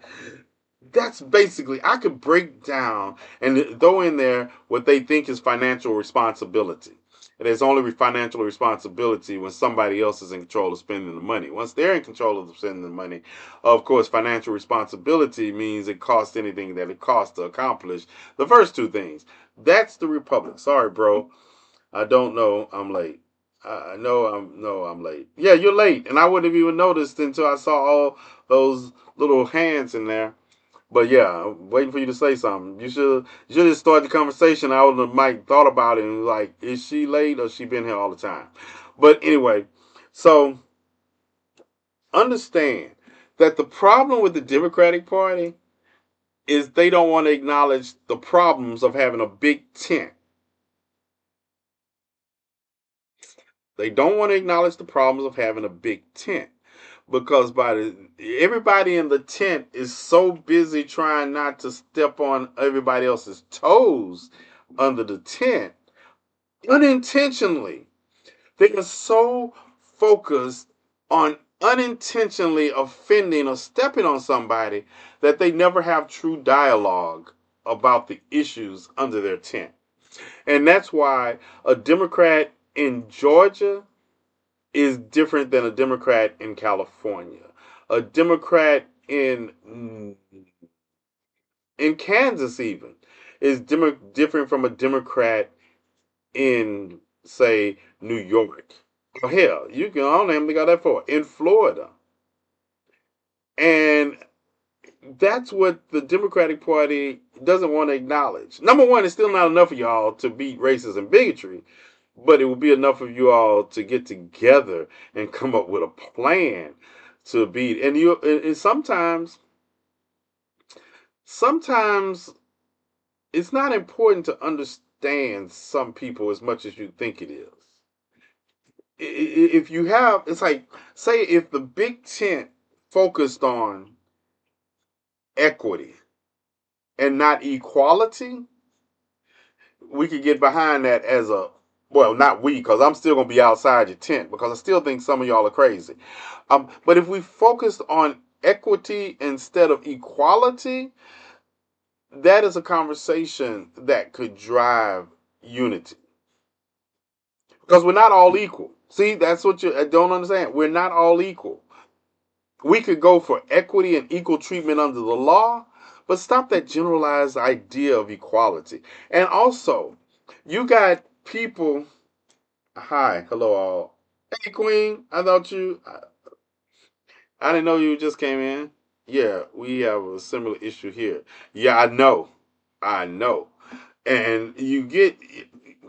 That's basically I could break down and throw in there what they think is financial responsibility. And there's only financial responsibility when somebody else is in control of spending the money. Once they're in control of spending the money, of course, financial responsibility means it costs anything that it costs to accomplish the first two things. That's the Republic. Sorry, bro. I don't know. I'm late. I know I'm no, I'm late. Yeah, you're late, and I wouldn't have even noticed until I saw all those little hands in there. But yeah, I'm waiting for you to say something. You should have started the conversation. I would have might thought about it and like, is she late or she been here all the time? But anyway, so understand that the problem with the Democratic Party is they don't want to acknowledge the problems of having a big tent. They don't want to acknowledge the problems of having a big tent because everybody in the tent is so busy trying not to step on everybody else's toes under the tent unintentionally. They are so focused on unintentionally offending or stepping on somebody that they never have true dialogue about the issues under their tent. And that's why a Democrat in Georgia is different than a Democrat in California. A Democrat in Kansas even is different from a Democrat in, say, New York. Or hell, you can, I don't even got that far, in Florida. And that's what the Democratic Party doesn't want to acknowledge. Number one, it's still not enough of y'all to beat racism and bigotry, but it will be enough of you all to get together and come up with a plan to beat. And sometimes it's not important to understand some people as much as you think it is. If you have, it's like, say, if the big tent focused on equity and not equality, we could get behind that as a, well, not we, because I'm still gonna be outside your tent because I still think some of y'all are crazy. But if we focused on equity instead of equality, that is a conversation that could drive unity because we're not all equal. See, that's what you don't understand. We're not all equal. We could go for equity and equal treatment under the law, but stop that generalized idea of equality. And also, you got people. Hi, hello all. Hey Queen, I didn't know you just came in. Yeah, we have a similar issue here. Yeah, I know. And you get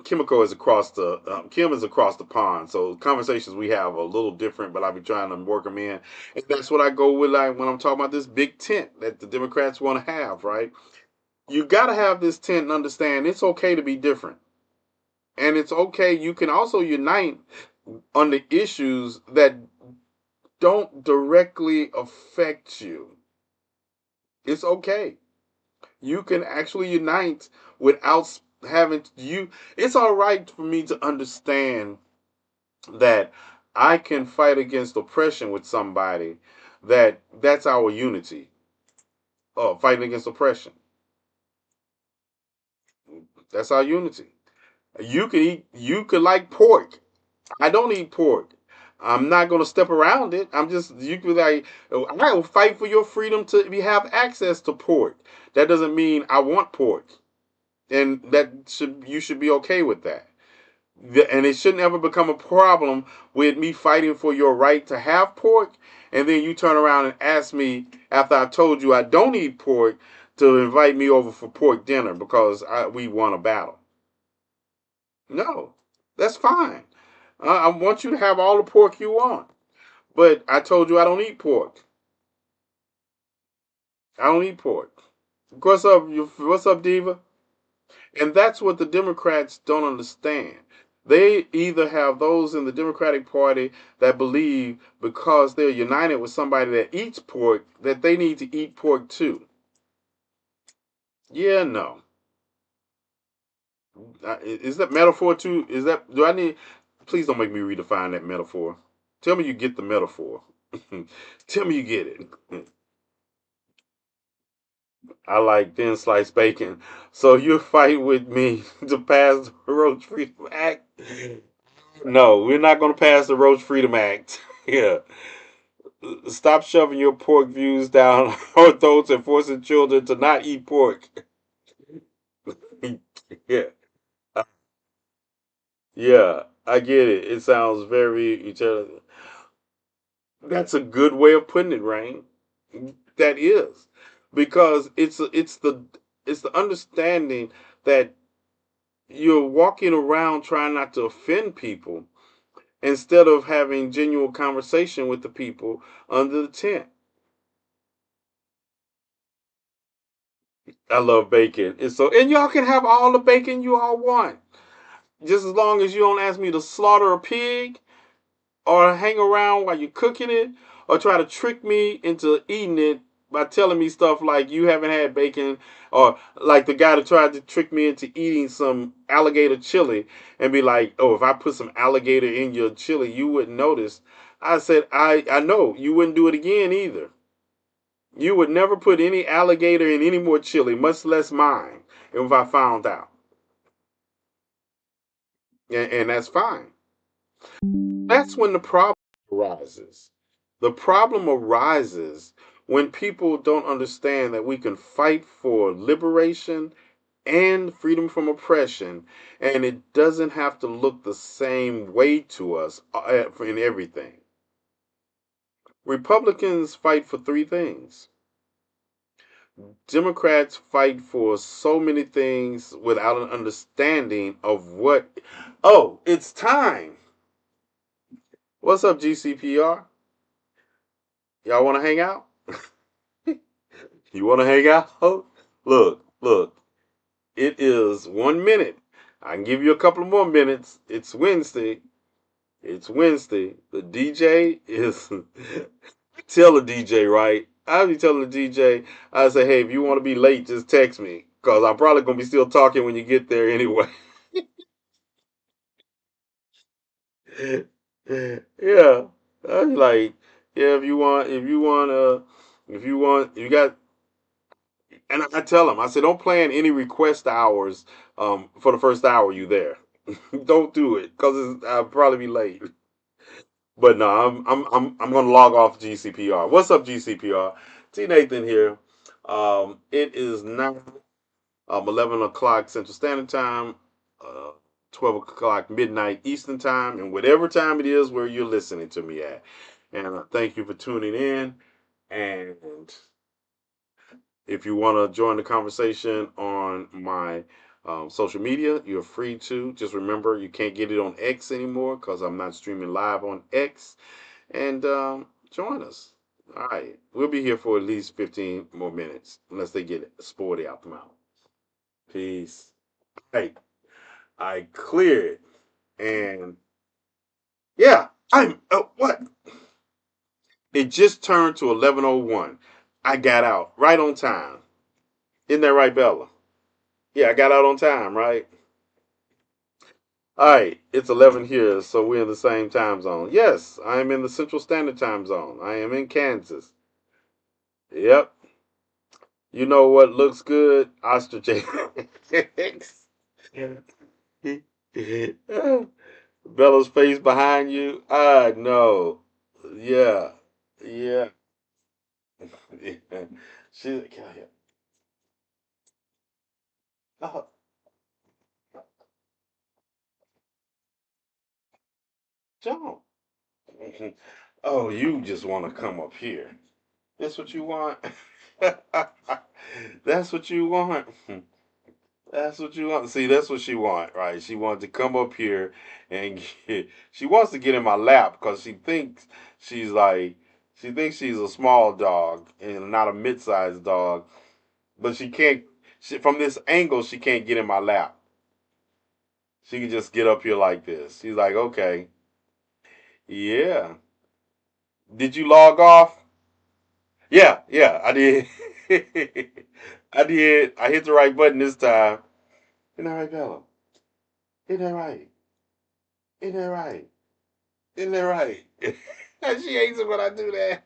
Kimiko is across the Kim is across the pond, so conversations we have are a little different. But I be trying to work them in, and that's what I go with. Like when I'm talking about this big tent that the Democrats want to have, right? You got to have this tent and understand it's okay to be different, and it's okay. You can also unite on the issues that don't directly affect you. It's okay. You can actually unite without having you. It's all right for me to understand that I can fight against oppression with somebody. That's our unity. Oh, fighting against oppression. That's our unity. You could like pork. I don't eat pork. I'm not gonna step around it. I'm just you could like I will fight for your freedom to have access to pork. That doesn't mean I want pork, and you should be okay with that. And it shouldn't ever become a problem with me fighting for your right to have pork, and then you turn around and ask me after I told you I don't eat pork to invite me over for pork dinner because we won a battle. No, that's fine. I want you to have all the pork you want. But I told you I don't eat pork. I don't eat pork. What's up, Diva? And that's what the Democrats don't understand. They either have those in the Democratic Party that believe because they're united with somebody that eats pork that they need to eat pork too. Yeah, no. Is that metaphor too? Do I need? Please don't make me redefine that metaphor. Tell me you get the metaphor. Tell me you get it. I like thin sliced bacon. So you fight with me to pass the Roach Freedom Act? No, we're not going to pass the Roach Freedom Act. Yeah. Stop shoving your pork views down our throats and forcing children to not eat pork. Yeah. Yeah, I get it. It sounds very eternal. That's a good way of putting it, Rain. That is. Because it's the understanding that you're walking around trying not to offend people instead of having genuine conversation with the people under the tent. I love bacon. And y'all can have all the bacon you all want. Just as long as you don't ask me to slaughter a pig or hang around while you're cooking it or try to trick me into eating it by telling me stuff like you haven't had bacon or like the guy that tried to trick me into eating some alligator chili and be like, oh, if I put some alligator in your chili, you wouldn't notice. I said, I know you wouldn't do it again either. You would never put any alligator in any more chili, much less mine, if I found out. And that's fine. That's when the problem arises. The problem arises when people don't understand that we can fight for liberation and freedom from oppression, and it doesn't have to look the same way to us in everything. Republicans fight for three things. Democrats fight for so many things without an understanding of what. Oh, it's time. What's up, GCPR? Y'all want to hang out? You want to hang out? Look, look. It is 1 minute. I can give you a couple of more minutes. It's Wednesday. It's Wednesday. The DJ is. Tell the DJ, right? I'll be telling the DJ, I say, hey, if you want to be late, just text me. Because I'm probably going to be still talking when you get there anyway. Yeah. I'm like, yeah, you got, and I tell them, I say, don't plan any request hours for the first hour you there. Don't do it because I'll probably be late. But no, I'm gonna log off GCPR. What's up, GCPR? TNathan here. It is now 11 o'clock Central Standard Time, 12 o'clock midnight Eastern Time, and whatever time it is where you're listening to me at. And thank you for tuning in. And if you want to join the conversation on my social media, you're free to. Just remember, you can't get it on X anymore because I'm not streaming live on X. And join us. All right. We'll be here for at least 15 more minutes unless they get sporty out the mouth. Peace. Hey, I cleared. And yeah, I'm. What? It just turned to 11:01. I got out right on time. Isn't that right, Bella? Yeah, I got out on time, right? All right, it's 11 here, so we're in the same time zone. Yes, I am in the Central Standard Time Zone. I am in Kansas. Yep. You know what looks good? Ostrich eggs. Bella's face behind you. I know. Yeah. Yeah. She's like, get out here. Oh, don't. Oh, you just want to come up here. That's what you want. That's what you want. That's what you want. See, that's what she want, right? She wants to come up here and she wants to get in my lap because she's like she thinks she's a small dog and not a mid-sized dog, but she can't. From this angle, she can't get in my lap. She can just get up here like this. She's like, okay, yeah. Did you log off? Yeah, yeah, I did. I did. I hit the right button this time. Isn't that right, Bella? Isn't that right? Isn't that right? Isn't that right? She hates it when I do that.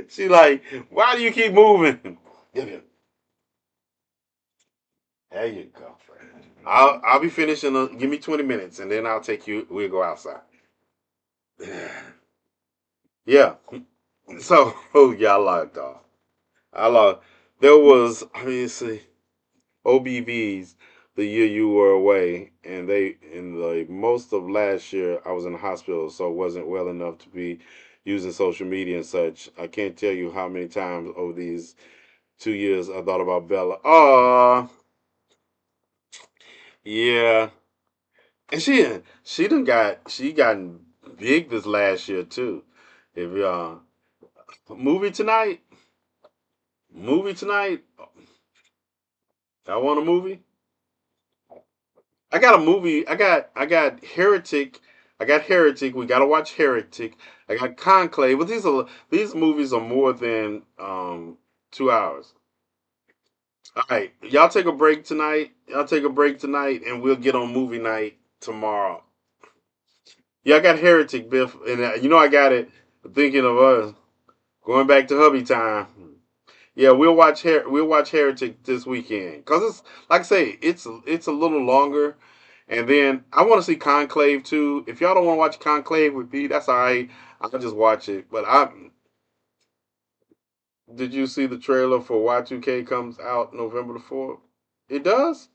She like, why do you keep moving? There you go. I'll be finishing. Give me 20 minutes, and then I'll take you. We'll go outside. Yeah. So, oh yeah, I logged off. I logged. There was. I mean, see, OBVs the year you were away, and they in the most of last year I was in the hospital, so it wasn't well enough to be using social media and such. I can't tell you how many times over these 2 years I thought about Bella. Oh, yeah, and she gotten big this last year too. If movie tonight, movie tonight, I want a movie. I got a movie. I got Heretic. I got Heretic. We gotta watch Heretic. I got Conclave. But these movies are more than 2 hours. All right, y'all take a break tonight. Y'all take a break tonight, and we'll get on movie night tomorrow. Yeah, I got Heretic, Biff, and I got it. Thinking of us going back to hubby time. Yeah, we'll watch Heretic this weekend because it's like I say, it's a little longer, and then I want to see Conclave too. If y'all don't want to watch Conclave with me, that's all right. I'll just watch it. But I did you see the trailer for Y2K comes out November the 4th? It does?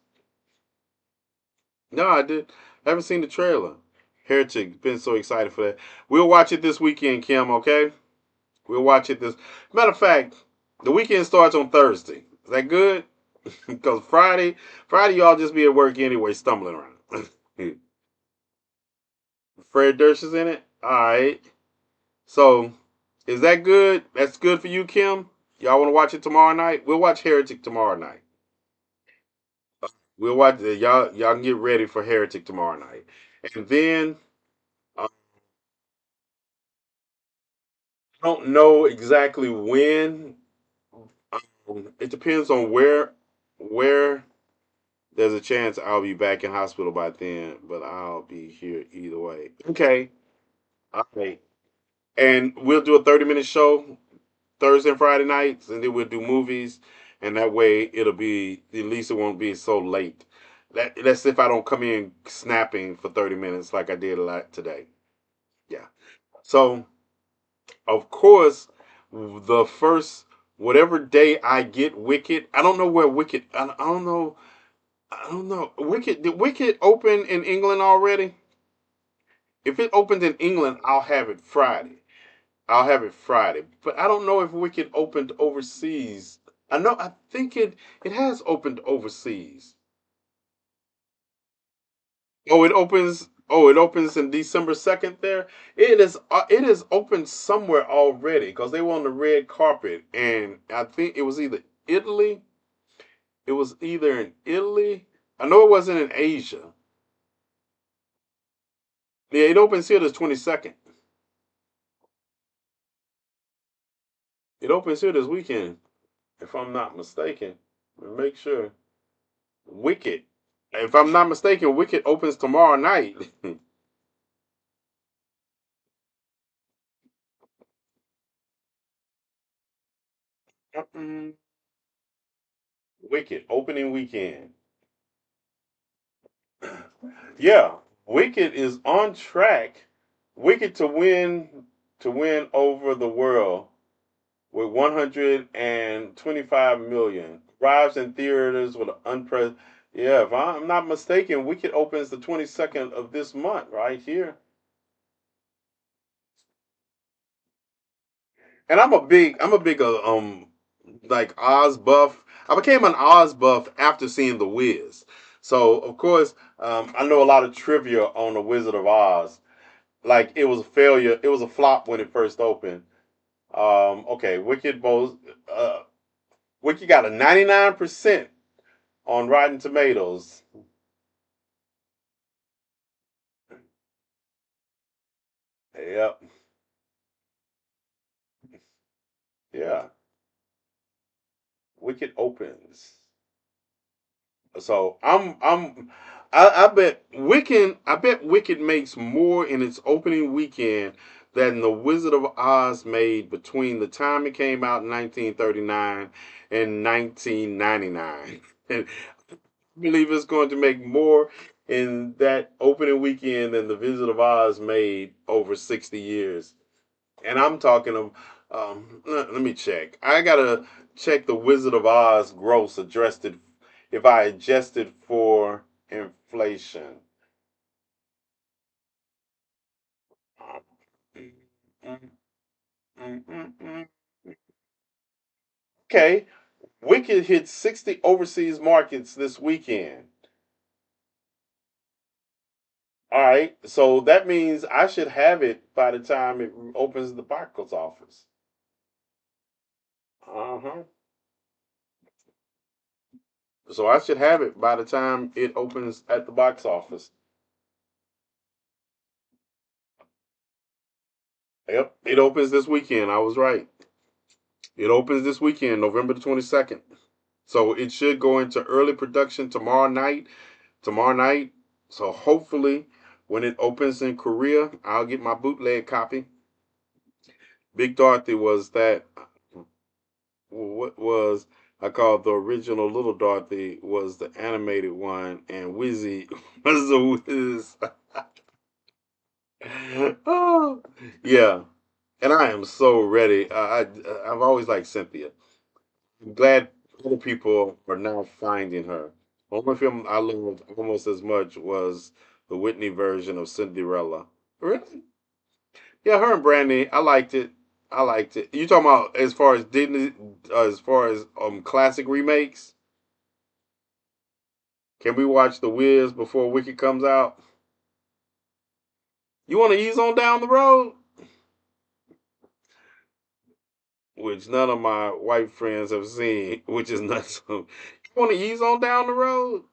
No, I did. I haven't seen the trailer. Heretic, been so excited for that. We'll watch it this weekend, Kim. Okay, we'll watch it this. Matter of fact, the weekend starts on Thursday. Is that good? Because Friday y'all just be at work anyway, stumbling around. Fred Durst is in it. All right. So, is that good? That's good for you, Kim. Y'all want to watch it tomorrow night? We'll watch Heretic tomorrow night. We'll watch y'all. Y'all can get ready for Heretic tomorrow night, and then I don't know exactly when. It depends on where there's a chance I'll be back in hospital by then, but I'll be here either way. Okay. Okay. And we'll do a 30-minute show Thursday and Friday nights, and then we'll do movies, and that way it'll be at least it won't be so late. That's if I don't come in snapping for 30 minutes like I did a lot today. Yeah. So of course, the first whatever day I get Wicked, I don't know where Wicked. I don't know. I don't know. Wicked did Wicked open in England already? If it opens in England, I'll have it Friday. I'll have it Friday. But I don't know if Wicked opened overseas. I think it has opened overseas. It opens in December 2nd there. It is open somewhere already because they were on the red carpet and I think it was either in Italy. I know it wasn't in Asia. Yeah, it opens here the 22nd. It opens here this weekend, if I'm not mistaken. Make sure. Wicked. If I'm not mistaken, Wicked opens tomorrow night. Wicked opening weekend. Yeah, Wicked is on track. Wicked to win over the world with 125 million. Arrives in theaters with an unprecedented. Yeah, if I'm not mistaken, Wicked opens the 22nd of this month right here. And I'm a big like Oz buff. I became an Oz buff after seeing The Wiz. So of course, I know a lot of trivia on The Wizard of Oz. Like it was a failure. It was a flop when it first opened. Okay, uh, Wicked got a 99% on Rotten Tomatoes. Yep. Yeah. Wicked opens. So I bet Wicked makes more in its opening weekend than The Wizard of Oz made between the time it came out in 1939 and 1999. And I believe it's going to make more in that opening weekend than The Wizard of Oz made over 60 years. And I'm talking of, let me check. I gotta check the Wizard of Oz gross adjusted if I adjusted for inflation. Okay, Wicked hit 60 overseas markets this weekend. All right, so that means I should have it by the time it opens the box office. Uh huh. So I should have it by the time it opens at the box office. Yep, it opens this weekend. I was right. It opens this weekend, November the 22nd. So it should go into early production tomorrow night. Tomorrow night. So hopefully When it opens in Korea, I'll get my bootleg copy. Big Dorothy was that. What was I called the original Little Dorothy was the animated one, and Wizzy was the Wiz. Oh, yeah. And I am so ready. I've always liked Cynthia. I'm glad other people are now finding her. Only film I loved almost as much was the Whitney version of Cinderella. Really? Yeah, her and Brandy. I liked it. I liked it. You talking about as far as Disney, as far as classic remakes? Can we watch The Wiz before Wicked comes out? You want to ease on down the road? Which none of my white friends have seen, which is nuts. You want to ease on down the road?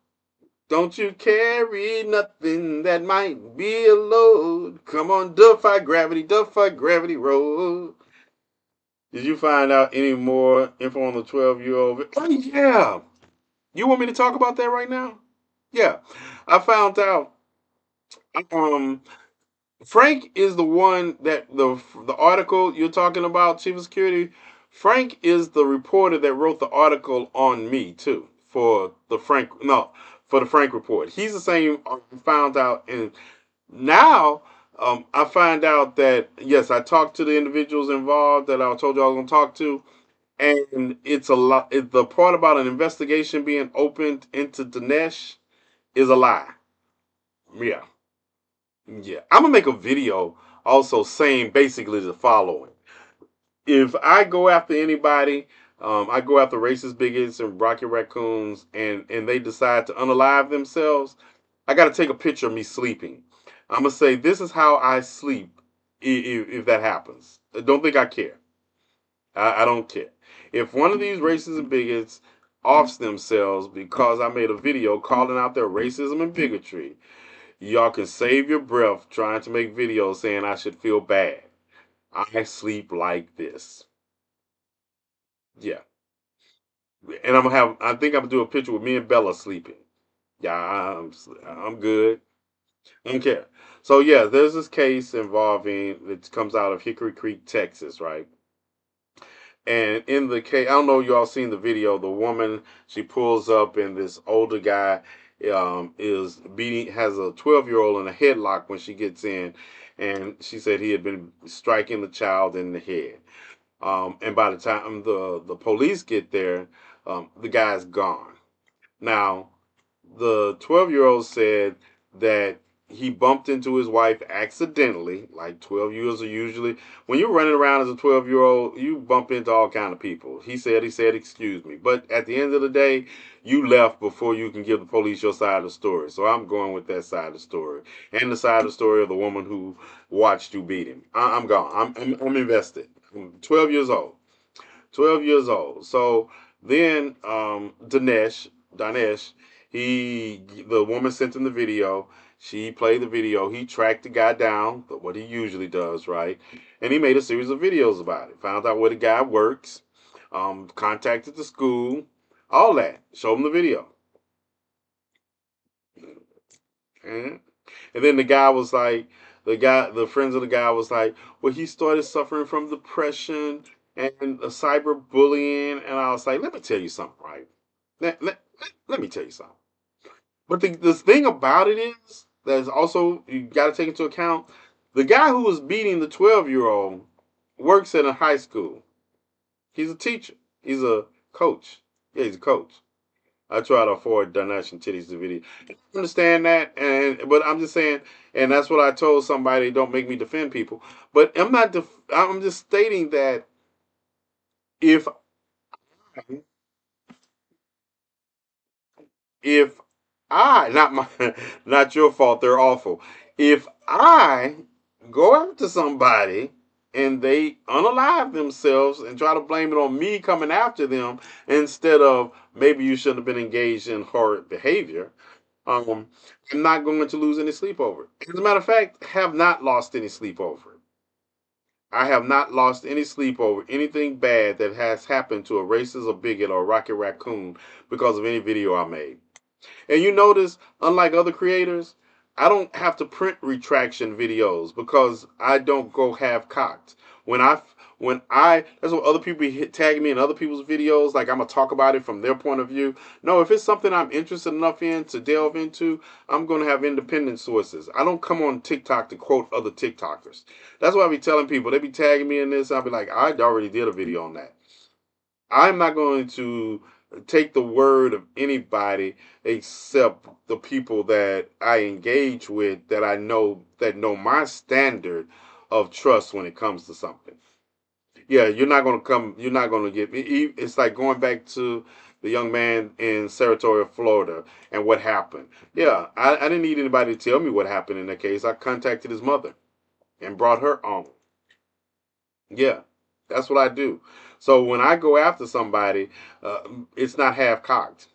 Don't you carry nothing that might be a load. Come on, defy gravity road. Did you find out any more info on the 12-year-old? Oh, yeah. You want me to talk about that right now? Yeah. I found out um Frank is the one that the article you're talking about, Chief of Security. Frank is the reporter that wrote the article on me too for the Frank no for the Frank report. He's the same. I found out, and now I find out that yes, I talked to the individuals involved that I told you I was going to talk to, and it's a lot. The part about an investigation being opened into Dinesh is a lie. Yeah, yeah. I'm gonna make a video also saying basically the following: if I go after anybody, I go after racist bigots and rocket raccoons, and they decide to unalive themselves, I got to take a picture of me sleeping. I'm gonna say this is how I sleep if that happens. Don't think I care. I don't care. If one of these racists and bigots offs themselves because I made a video calling out their racism and bigotry, y'all can save your breath trying to make videos saying I should feel bad. I sleep like this. Yeah. And I'm gonna have. I think I'm gonna do a picture with me and Bella sleeping. Yeah, I'm good. I don't care. So yeah, there's this case involving that comes out of Hickory Creek, Texas, right? And in the case, I don't know you all seen the video. The woman she pulls up, and this older guy is beating has a 12-year-old in a headlock when she gets in, and she said he had been striking the child in the head. And by the time the police get there, the guy's gone. Now, the 12-year-old said that he bumped into his wife accidentally. Like 12 years are usually when you're running around as a 12-year-old, you bump into all kind of people. He said, excuse me. But at the end of the day, you left before you can give the police your side of the story. So I'm going with that side of the story. And the side of the story of the woman who watched you beat him. I'm gone. I'm invested. I'm 12 years old. 12 years old. So then Dinesh, the woman sent him the video. She played the video. He tracked the guy down, what he usually does, right? And he made a series of videos about it. Found out where the guy works, contacted the school, all that. Showed him the video. And, and then the guy was like, the friends of the guy was like, well, he started suffering from depression and cyberbullying. And I was like, let me tell you something, right? Let me tell you something. But the thing about it is, that's also, you got to take into account, the guy who was beating the 12-year-old works at a high school. He's a teacher. He's a coach. Yeah, he's a coach. I try to afford donation titties to video. I understand that, but I'm just saying, and that's what I told somebody. Don't make me defend people, but I'm not. I'm just stating that if if I not my not your fault, they're awful. If I go after somebody and they unalive themselves and try to blame it on me coming after them instead of maybe you shouldn't have been engaged in horrid behavior, um, I'm not going to lose any sleep over it. As a matter of fact, have not lost any sleep over it. I have not lost any sleep over anything bad that has happened to a racist or bigot or rocket raccoon because of any video I made. And you notice, unlike other creators, I don't have to print retraction videos because I don't go half cocked. When I that's what other people tag me in other people's videos. Like I'm gonna talk about it from their point of view. No, if it's something I'm interested enough in to delve into, I'm gonna have independent sources. I don't come on TikTok to quote other TikTokers. That's why I be telling people. They be tagging me in this. I'll be like, I already did a video on that. I'm not going to take the word of anybody except the people that I engage with that know my standard of trust when it comes to something. Yeah, you're not going to get me. It's like going back to the young man in Saratoga, Florida, and what happened. Yeah, I didn't need anybody to tell me what happened in that case. I contacted his mother and brought her on. Yeah, that's what I do. So when I go after somebody, uh, it's not half cocked.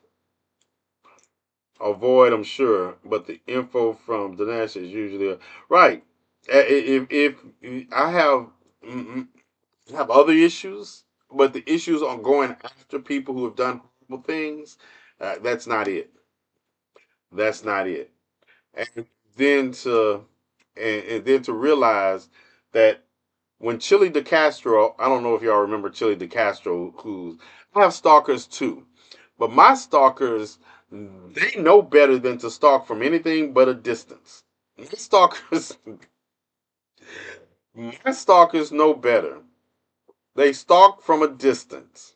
Avoid, I'm sure, but the info from Dinesh is usually right. If I have other issues, but the issues on going after people who have done horrible things, that's not it. That's not it. And then to and then to realize that when Chili DeCastro, I don't know if y'all remember Chili DeCastro, who's I have stalkers too, but my stalkers they know better than to stalk from anything but a distance. My stalkers, my stalkers know better. They stalk from a distance.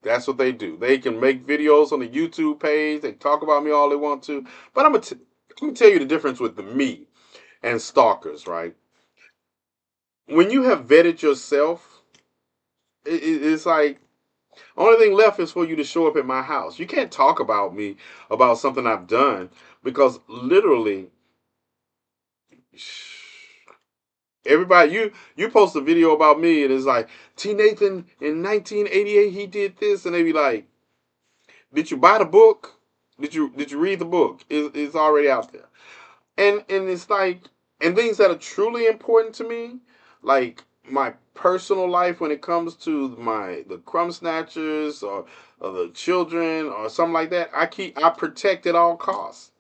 That's what they do. They can make videos on the YouTube page. They talk about me all they want to, but I'm gonna tell you the difference with the me and stalkers, right? When you have vetted yourself, it's like only thing left is for you to show up at my house. You can't talk about me about something I've done because literally everybody you post a video about me and it's like TNathan in 1988 he did this and they be like, did you buy the book? Did you read the book? It's already out there. And it's like and things that are truly important to me, like my personal life when it comes to the crumb snatchers or the children or something like that, I protect at all costs.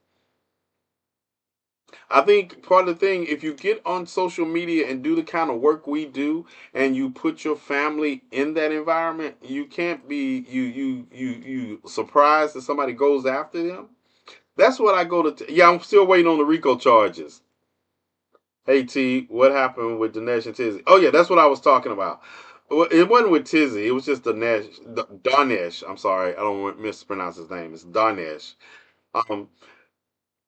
I think part of the thing, if you get on social media and do the kind of work we do, and you put your family in that environment, you can't be you surprised that somebody goes after them. That's what I go to. Yeah, I'm still waiting on the RICO charges. Hey T, what happened with Dinesh and Tizzy? Oh yeah, that's what I was talking about. Well, it wasn't with Tizzy. It was just Darnesh. I'm sorry, I don't want to mispronounce his name. It's Darnesh. Um,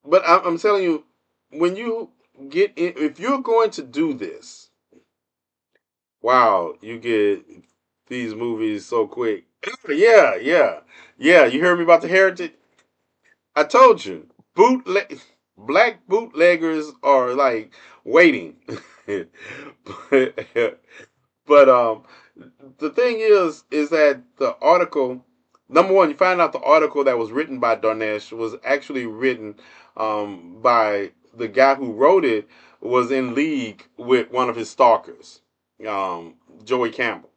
but I'm telling you, when you get in, if you're going to do this, wow, you get these movies so quick. Yeah, yeah, yeah. You heard me about the Heritage? I told you, bootleg black bootleggers are like waiting. but, but the thing is that the article, number one, you find out the article that was written by Darnesh was actually written by the guy who wrote it was in league with one of his stalkers, Joey Campbell.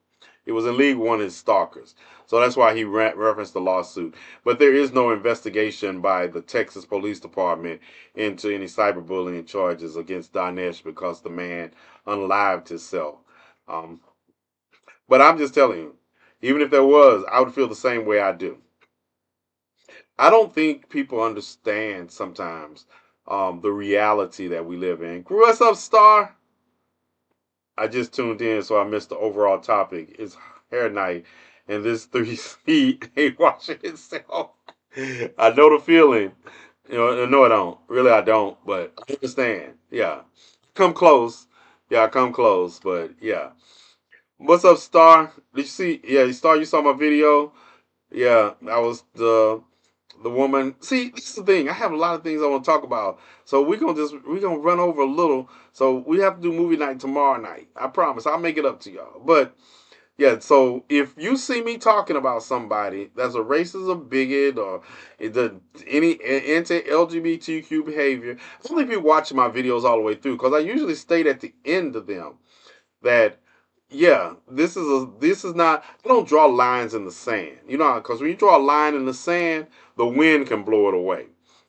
He was in league with one of his stalkers. So that's why he referenced the lawsuit. But there is no investigation by the Texas Police Department into any cyberbullying charges against Danesh because the man unlived himself. Um, but I'm just telling you, even if there was, I would feel the same way I do. I don't think people understand sometimes the reality that we live in. Grew us up, Star. I just tuned in, so I missed the overall topic. It's hair night, and this 3C ain't washing itself. I know the feeling. You know, no, I don't. Really, I don't. But I understand. Yeah, come close. Yeah, come close. But yeah, what's up, Star? Did you see? Yeah, Star, you saw my video. Yeah, that was the woman. See, this is the thing. I have a lot of things I want to talk about. So we gonna run over a little. So we have to do movie night tomorrow night. I promise. I'll make it up to y'all. But yeah, so if you see me talking about somebody that's a racist or bigot or any anti-LGBTQ behavior, I don't think people watching my videos all the way through because I usually state at the end of them that yeah, this is not. I don't draw lines in the sand, you know, because when you draw a line in the sand, the wind can blow it away.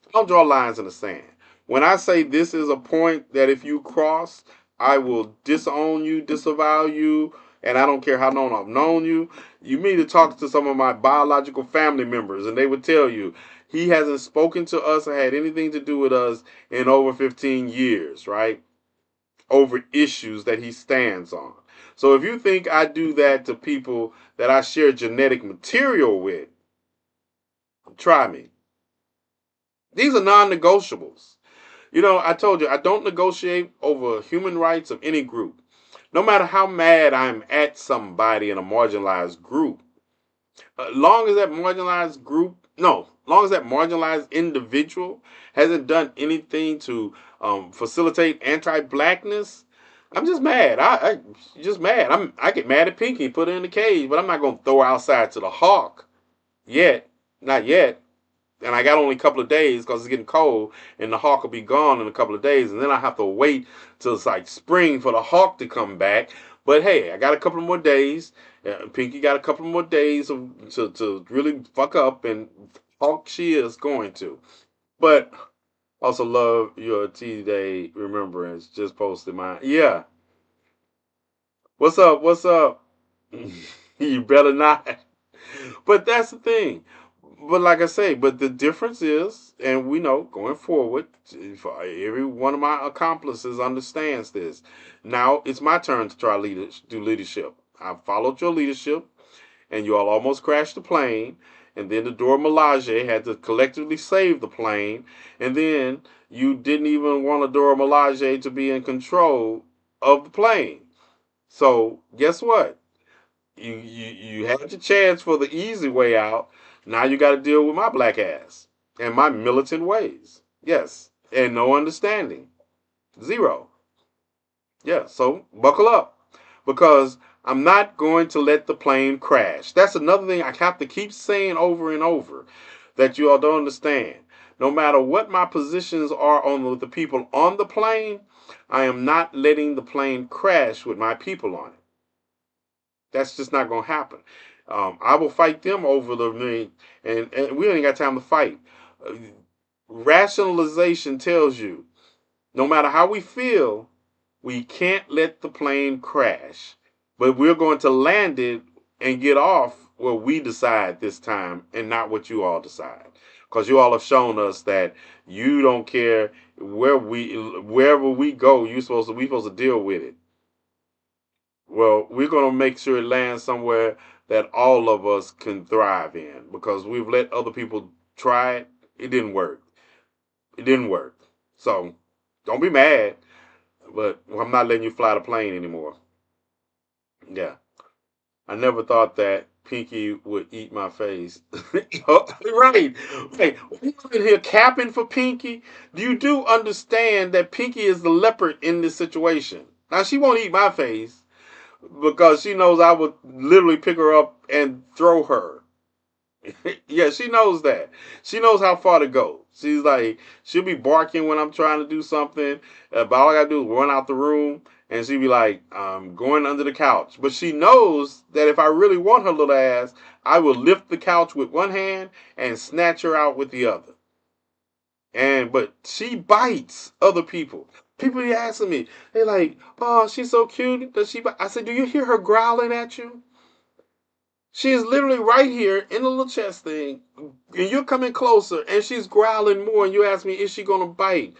I don't draw lines in the sand. When I say this is a point that if you cross, I will disown you, disavow you, and I don't care how long I've known you. You need to talk to some of my biological family members, and they would tell you he hasn't spoken to us or had anything to do with us in over 15 years, right? Over issues that he stands on. So if you think I do that to people that I share genetic material with, try me. These are non negotiables. You know, I told you, I don't negotiate over human rights of any group. No matter how mad I'm at somebody in a marginalized group, long as that marginalized group, no, long as that marginalized individual hasn't done anything to facilitate anti-blackness, I'm just mad. I just mad. I get mad at Pinky, put her in the cage, but I'm not gonna throw her outside to the hawk yet, not yet. And I got only a couple of days because it's getting cold, and the hawk will be gone in a couple of days, and then I have to wait till it's like spring for the hawk to come back. But hey, I got a couple more days. Pinky got a couple more days to really fuck up, and hawk she is going to. But also love your T Day remembrance. Just posted mine. Yeah. What's up? What's up? You better not. But that's the thing. But like I say, but the difference is, and we know going forward, every one of my accomplices understands this. Now it's my turn to try do leadership. I followed your leadership, and you all almost crashed the plane. And then the Dora Milaje had to collectively save the plane. And then you didn't even want a Dora Milaje to be in control of the plane. So guess what? You had your chance for the easy way out. Now you got to deal with my black ass and my militant ways. Yes, and no understanding. Zero. Yeah, so buckle up because I'm not going to let the plane crash. That's another thing I have to keep saying over and over that you all don't understand. No matter what my positions are on the people on the plane, I am not letting the plane crash with my people on it. That's just not going to happen. I will fight them over the ring, and we ain't got time to fight. Uh, Rationalization tells you no matter how we feel, we can't let the plane crash, but we're going to land it and get off where we decide this time and not what you all decide. Because you all have shown us that you don't care wherever we go, we supposed to deal with it. Well, we're going to make sure it lands somewhere that all of us can thrive in because we've let other people try it. It didn't work. It didn't work. So don't be mad, but I'm not letting you fly the plane anymore. Yeah. I never thought that Pinky would eat my face. Right. Hey, you in here capping for Pinky? Do understand that Pinky is the leopard in this situation? Now, she won't eat my face because she knows I would literally pick her up and throw her. Yeah, she knows that. She knows how far to go. She's like, she'll be barking when I'm trying to do something, but all I gotta do is run out the room, and she'll be like, going under the couch. But she knows that if I really want her little ass, I will lift the couch with one hand and snatch her out with the other. But she bites other people. People be asking me, they like, oh, she's so cute. Does she bite? I said, do you hear her growling at you? She is literally right here in the little chest thing, and you're coming closer, and she's growling more, and you ask me, is she going to bite?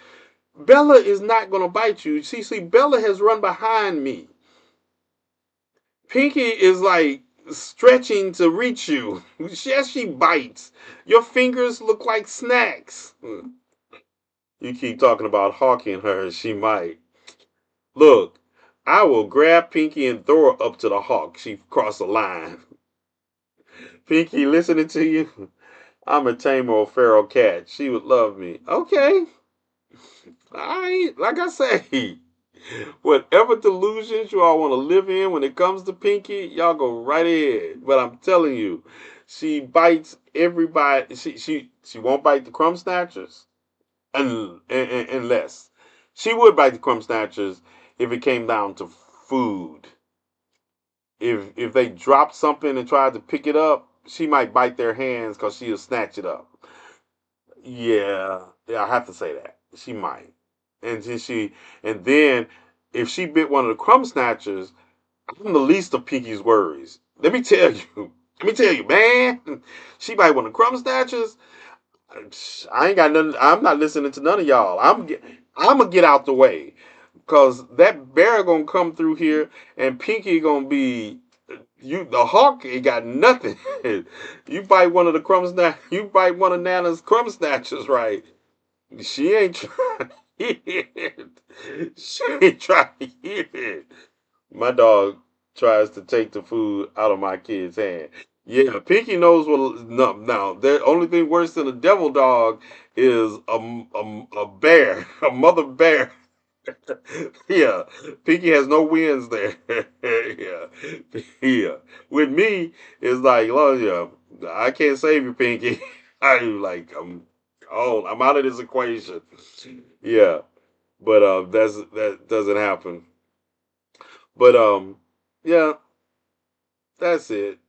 Bella is not going to bite you. See, Bella has run behind me. Pinky is like stretching to reach you. Yes, she bites. Your fingers look like snacks. You keep talking about hawking her, she might. Look, I will grab Pinky and throw her up to the hawk. She crossed the line. Pinky, listening to you? I'm a tamer of feral cat. She would love me. Okay. Alright. Like I say, whatever delusions you all want to live in when it comes to Pinky, y'all go right ahead. But I'm telling you, she bites everybody. She won't bite the crumb snatchers unless she would bite the crumb snatchers if it came down to food. If they dropped something and tried to pick it up, she might bite their hands because she'll snatch it up. Yeah, I have to say that. She might. And and then if she bit one of the crumb snatchers, I'm the least of Pinky's worries. Let me tell you. Let me tell you, man. She bite one of the crumb snatchers. I ain't got nothing. I'm not listening to none of y'all. I'm gonna get out the way because that bear gonna come through here and Pinky gonna be you. The hawk ain't got nothing. You bite one of the crumb snatch. You bite one of Nana's crumb snatchers, right? She ain't trying to hit it. She ain't trying to hit it. My dog tries to take the food out of my kid's hand. Yeah, Pinky knows what. No, no. The only thing worse than a devil dog is a bear, a mother bear. Yeah, Pinky has no wins there. Yeah, yeah. With me, it's like, oh yeah, I can't save you, Pinky. I'm like, I'm out of this equation. Yeah, but that doesn't happen. But yeah, that's it.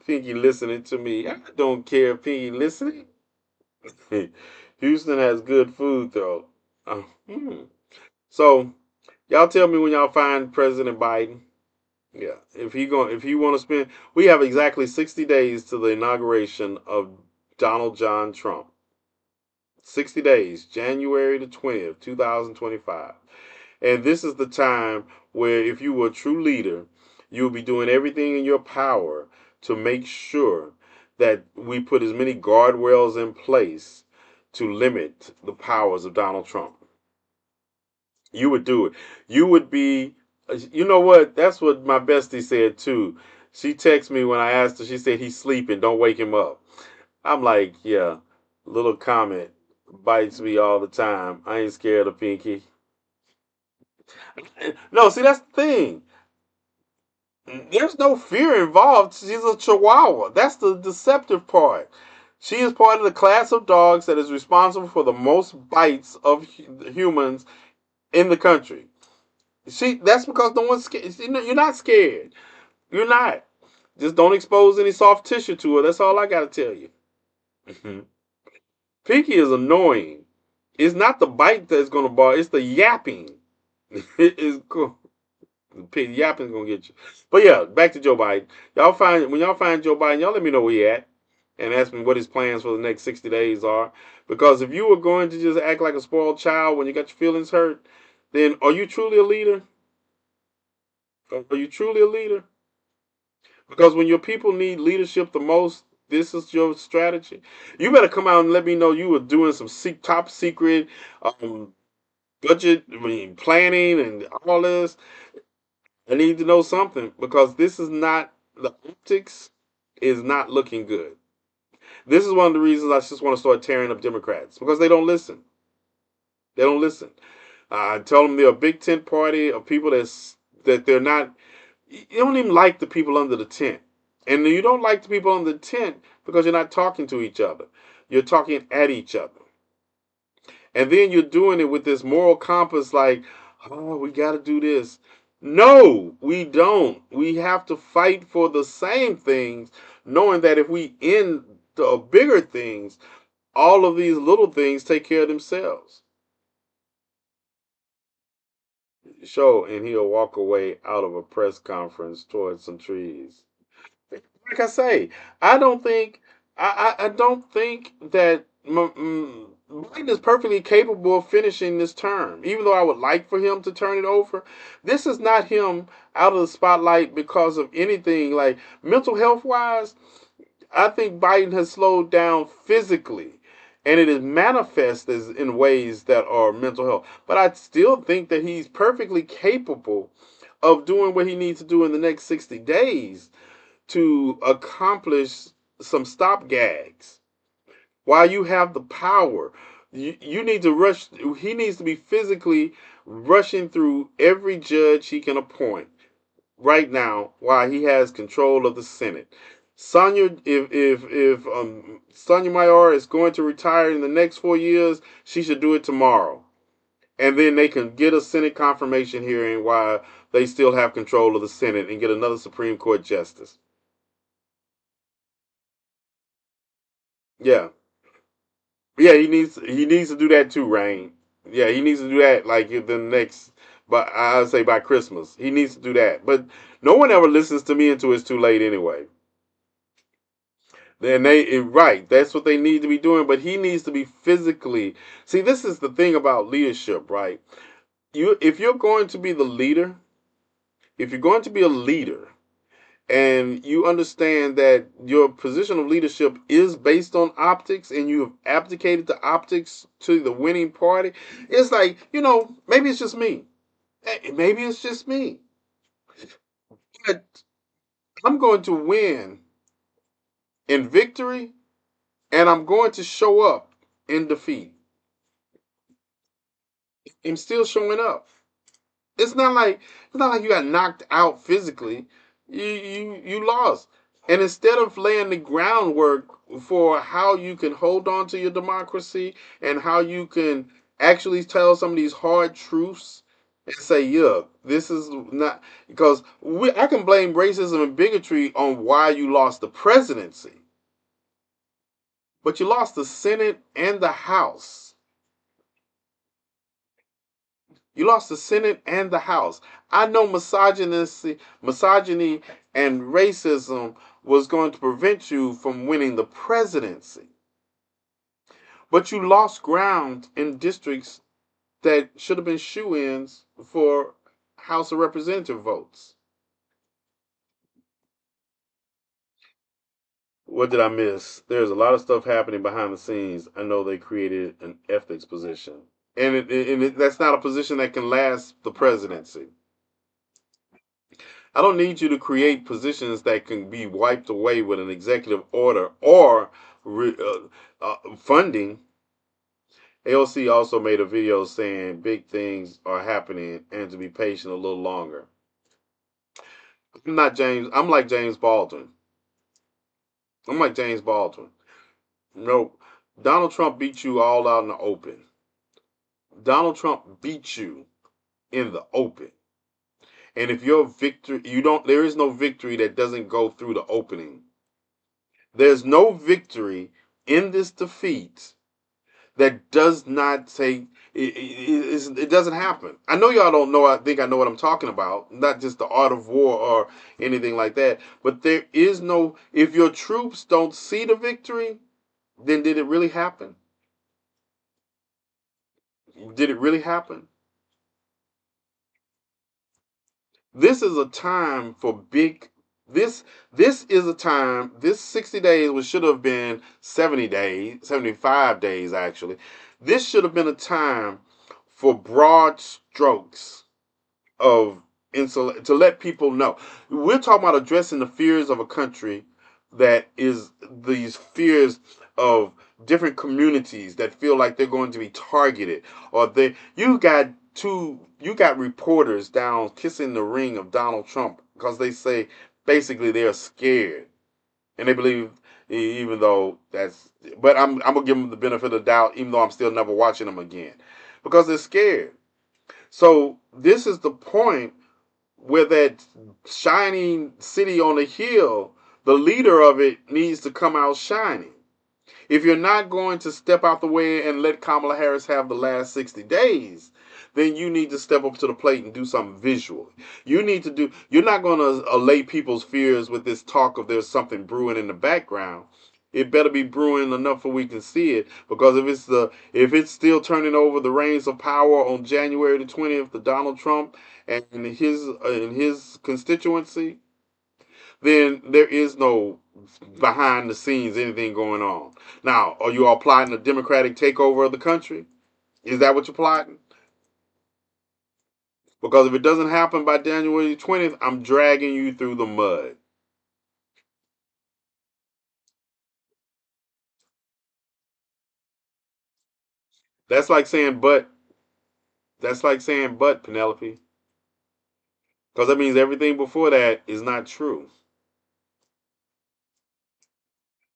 Pinky listening to me. I don't care if Pinky listening. Houston has good food though. Uh, hmm. So y'all tell me when y'all find President Biden. Yeah, if he want to spend, we have exactly 60 days to the inauguration of Donald John Trump. 60 days, January the 20th, 2025. And this is the time where, if you were a true leader, you'll be doing everything in your power to make sure that we put as many guardrails in place to limit the powers of Donald Trump. You would do it. You would be, you know what? That's what my bestie said too. She texted me when I asked her, she said, he's sleeping. Don't wake him up. I'm like, yeah, little comment bites me all the time. I ain't scared of Pinky. No, see, that's the thing. There's no fear involved. She's a chihuahua. That's the deceptive part. She is part of the class of dogs that is responsible for the most bites of humans in the country. That's because no one's scared. You're not scared. You're not. Just don't expose any soft tissue to her. That's all I got to tell you. Pinky is annoying. It's not the bite that's going to bar. It's the yapping. It is cool. Yapping's gonna get you. But yeah, back to Joe Biden. Y'all find Joe Biden, y'all let me know where he at and ask me what his plans for the next 60 days are. Because if you were going to just act like a spoiled child when you got your feelings hurt, then are you truly a leader? Are you truly a leader? Because when your people need leadership the most, this is your strategy. You better come out and let me know you were doing some top secret um, budget, planning and all this. I need to know something because this is not the optics is not looking good. This is one of the reasons I just want to start tearing up Democrats because they don't listen. They don't listen. I tell them they're a big tent party of people that they're not. You don't even like the people under the tent, and you don't like the people under the tent because you're not talking to each other. You're talking at each other. And then you're doing it with this moral compass like, oh, we got to do this. No, we don't. We have to fight for the same things, knowing that if we end the bigger things, all of these little things take care of themselves. Show, and he'll walk away out of a press conference towards some trees. Like I say, I don't think I don't think that Biden is perfectly capable of finishing this term. Even though I would like for him to turn it over, this is not him out of the spotlight because of anything like mental health wise. I think Biden has slowed down physically, and it is manifest as in ways that are mental health. But I still think that he's perfectly capable of doing what he needs to do in the next 60 days to accomplish some stop gags while you have the power. You need to rush. He needs to be physically rushing through every judge he can appoint right now while he has control of the Senate. Sonia, if Sonia Mayor is going to retire in the next 4 years, she should do it tomorrow, and then they can get a Senate confirmation hearing while they still have control of the Senate and get another Supreme Court justice. Yeah, Yeah, he needs to do that too, Rain. Yeah, he needs to do that like the next, but I'd say by Christmas he needs to do that. But no one ever listens to me until it's too late anyway. Then right, that's what they need to be doing. But he needs to be physically. See, this is the thing about leadership, right? If you're going to be the leader, if you're going to be a leader, and you understand that your position of leadership is based on optics and you have abdicated the optics to the winning party, it's like, maybe it's just me. Maybe it's just me. But I'm going to win in victory and I'm going to show up in defeat. I'm still showing up. It's not like you got knocked out physically. You lost. And instead of laying the groundwork for how you can hold on to your democracy and how you can actually tell some of these hard truths and say, yeah, this is not because I can blame racism and bigotry on why you lost the presidency, but you lost the Senate and the House. You lost the Senate and the House. I know misogyny and racism was going to prevent you from winning the presidency. But you lost ground in districts that should have been shoe-ins for House of Representative votes. What did I miss? There's a lot of stuff happening behind the scenes. I know they created an ethics position. That's not a position that can last the presidency. I don't need you to create positions that can be wiped away with an executive order or funding. AOC also made a video saying big things are happening and to be patient a little longer. I'm not James. I'm like James Baldwin. I'm like James Baldwin. No, Donald Trump beat you all out in the open. Donald Trump beat you in the open. And if your victory, there is no victory that doesn't go through the opening. There's no victory in this defeat that does not take it doesn't happen. I know y'all don't know. I think I know what I'm talking about. Not just the art of war or anything like that. But there is no. If your troops don't see the victory, then did it really happen? Did it really happen? This is a time for big. This is a time. This 60 days, which should have been 70 days, 75 days actually. This should have been a time for broad strokes of to let people know. We're talking about addressing the fears of a country that is these fears of different communities that feel like they're going to be targeted or you got reporters down kissing the ring of Donald Trump because they say basically they're scared and they believe even though that's but I'm gonna give them the benefit of the doubt even though I'm still never watching them again because they're scared. So this is the point where that shining city on the hill, the leader of it needs to come out shining. If you're not going to step out the way and let Kamala Harris have the last 60 days, then you need to step up to the plate and do something visual. You're not going to allay people's fears with this talk of there's something brewing in the background. It better be brewing enough so we can see it. Because if it's still turning over the reins of power on January the 20th to Donald Trump and his constituency, then there is no behind the scenes anything going on. Now, are you all plotting a democratic takeover of the country? Is that what you're plotting? Because if it doesn't happen by January 20th, I'm dragging you through the mud. That's like saying but. That's like saying but, Penelope. Because that means everything before that is not true.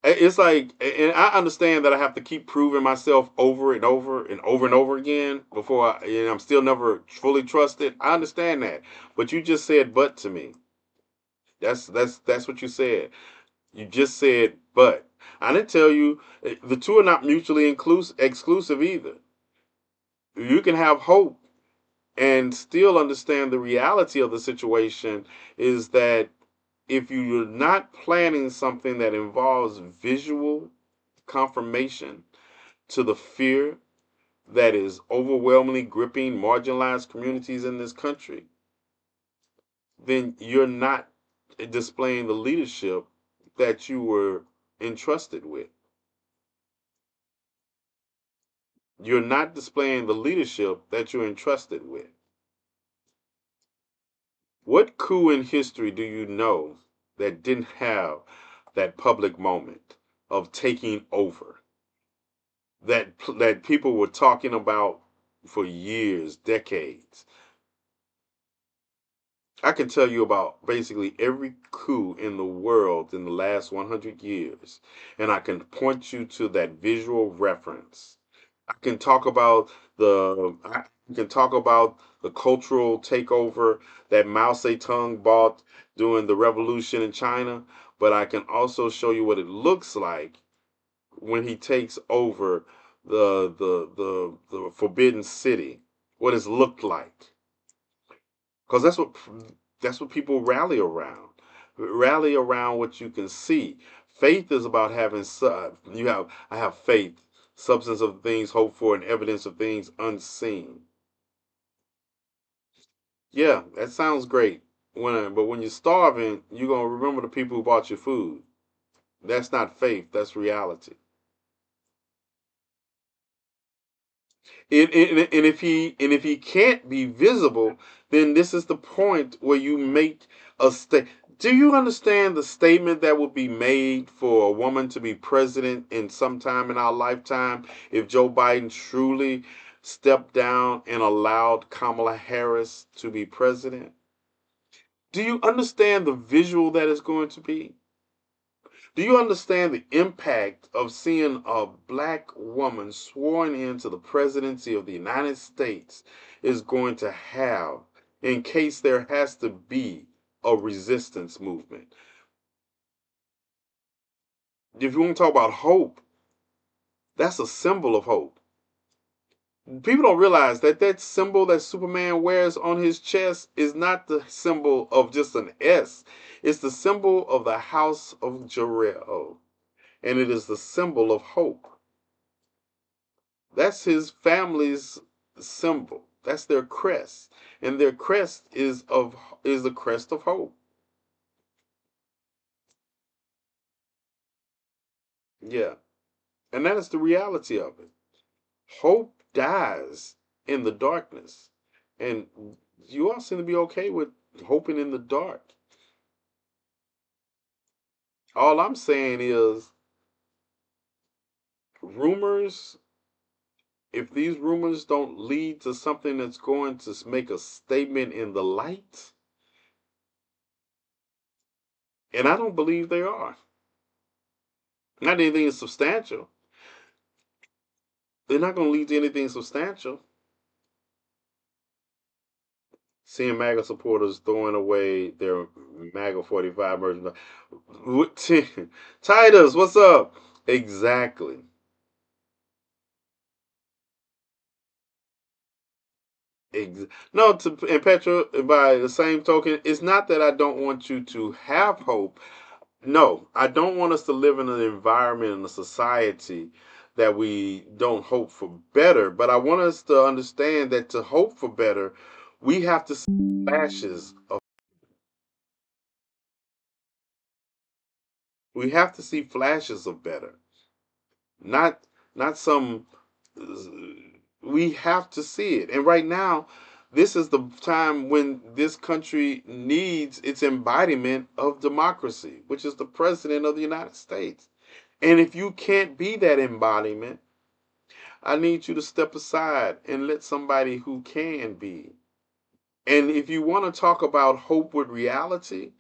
It's like, and I understand that I have to keep proving myself over and over and over and over again before I'm still never fully trusted. I understand that, but you just said "but" to me. That's what you said. You just said "but." I didn't tell you the two are not mutually exclusive either. You can have hope and still understand the reality of the situation is that if you're not planning something that involves visual confirmation to the fear that is overwhelmingly gripping marginalized communities in this country, then you're not displaying the leadership that you were entrusted with. You're not displaying the leadership that you're entrusted with. What coup in history do you know that didn't have that public moment of taking over that people were talking about for years, decades? I can tell you about basically every coup in the world in the last 100 years, and I can point you to that visual reference. I can talk about I can talk about the cultural takeover that Mao Zedong bought during the revolution in China, but I can also show you what it looks like when he takes over the Forbidden City, what it's looked like, because that's what people rally around what you can see. Faith is about having I have faith, substance of things hoped for and evidence of things unseen. Yeah, that sounds great. But when you're starving, you're gonna remember the people who bought your food. That's not faith, that's reality. And if he can't be visible, then this is the point where you make a state. Do you understand the statement that would be made for a woman to be president in some time in our lifetime if Joe Biden truly stepped down and allowed Kamala Harris to be president? Do you understand the visual that is going to be? Do you understand the impact of seeing a black woman sworn into the presidency of the United States is going to have in case there has to be a resistance movement? If you want to talk about hope, that's a symbol of hope. People don't realize that that symbol that Superman wears on his chest is not the symbol of just an S. It's the symbol of the house of Jarrell, and it is the symbol of hope. That's his family's symbol. That's their crest, and their crest is the crest of hope. Yeah, and that is the reality of it. Hope dies in the darkness, and you all seem to be okay with hoping in the dark. All I'm saying is rumors. If these rumors don't lead to something that's going to make a statement in the light, and I don't believe they are, not anything substantial. They're not going to lead to anything substantial. Seeing MAGA supporters throwing away their MAGA 45 merchandise. Titus, what's up? Exactly. No, and Petra, by the same token, it's not that I don't want you to have hope. No, I don't want us to live in an environment and a society that we don't hope for better. But I want us to understand that to hope for better, we have to see flashes of we have to see flashes of better. Not not some we have to see it. And right now, this is the time when this country needs its embodiment of democracy, which is the president of the United States. And if you can't be that embodiment, I need you to step aside and let somebody who can be. And if you want to talk about hope with reality,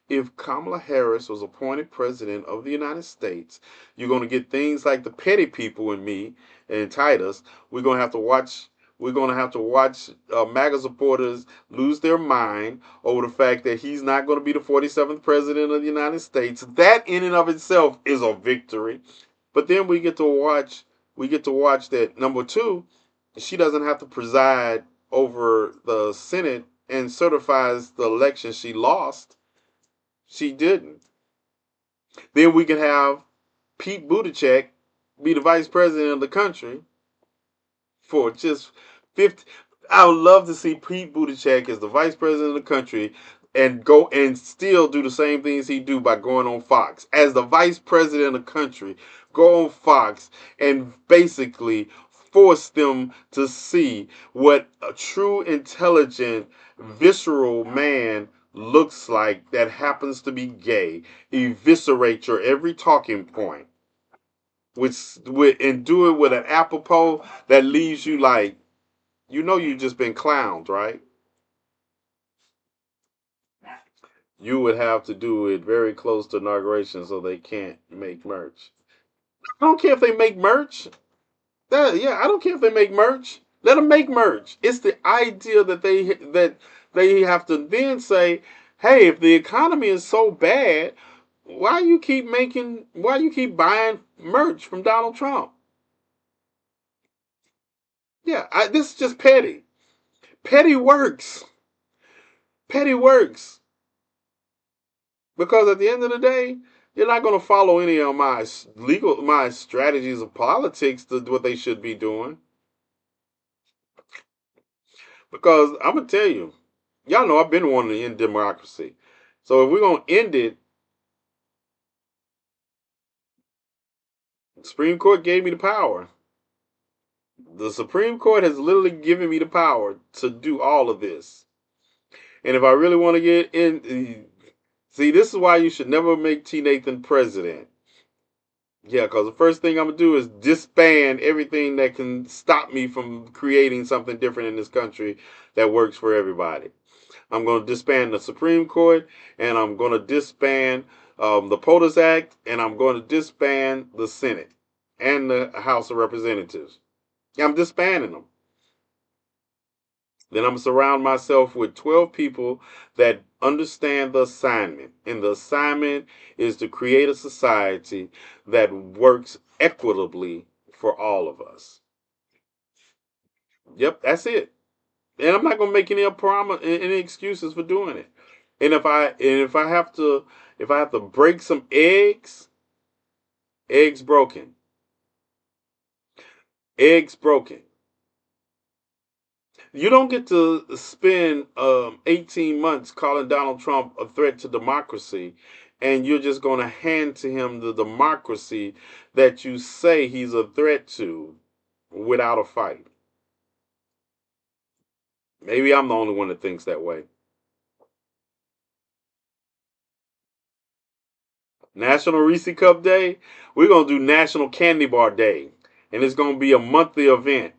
if Kamala Harris was appointed president of the United States, you're going to get things like the petty people and me and Titus. We're going to have to watch We're going to have to watch MAGA supporters lose their mind over the fact that he's not going to be the 47th president of the United States. That in and of itself is a victory. But then we get to watch that number two, she doesn't have to preside over the Senate and certifies the election she lost. She didn't. Then we can have Pete Buttigieg be the vice president of the country for just 50. I would love to see Pete Buttigieg as the vice president of the country and go and still do the same things he do by going on Fox as the vice president of the country. Go on Fox and basically force them to see what a true, intelligent, visceral man looks like that happens to be gay. Eviscerate your every talking point and do it with an apropos that leaves you like, you just been clowned, right? You would have to do it very close to inauguration so they can't make merch. I don't care if they make merch. Yeah, I don't care if they make merch. Let them make merch. It's the idea that they have to then say, hey, if the economy is so bad, why you keep buying merch from Donald Trump? Yeah, this is just petty. Petty works. Petty works. Because at the end of the day, you're not going to follow any of my strategies of politics to what they should be doing. Because I'm gonna tell you, y'all know I've been wanting to end democracy. So if we're gonna end it, the Supreme Court gave me the power. The Supreme Court has literally given me the power to do all of this. And if I really want to get in, see, this is why you should never make TNathan president. Yeah, because the first thing I'm gonna do is disband everything that can stop me from creating something different in this country that works for everybody. I'm going to disband the Supreme Court, and I'm going to disband the POTUS Act, and I'm going to disband the Senate and the House of Representatives. I'm disbanding them. Then I'm going to surround myself with 12 people that understand the assignment. And the assignment is to create a society that works equitably for all of us. Yep, that's it. And I'm not gonna make any excuses for doing it. And if I have to break some eggs broken, eggs broken. You don't get to spend 18 months calling Donald Trump a threat to democracy, and you're just gonna hand to him the democracy that you say he's a threat to without a fight. Maybe I'm the only one that thinks that way. National Reese Cup Day, we're gonna do National Candy Bar Day, and it's gonna be a monthly event.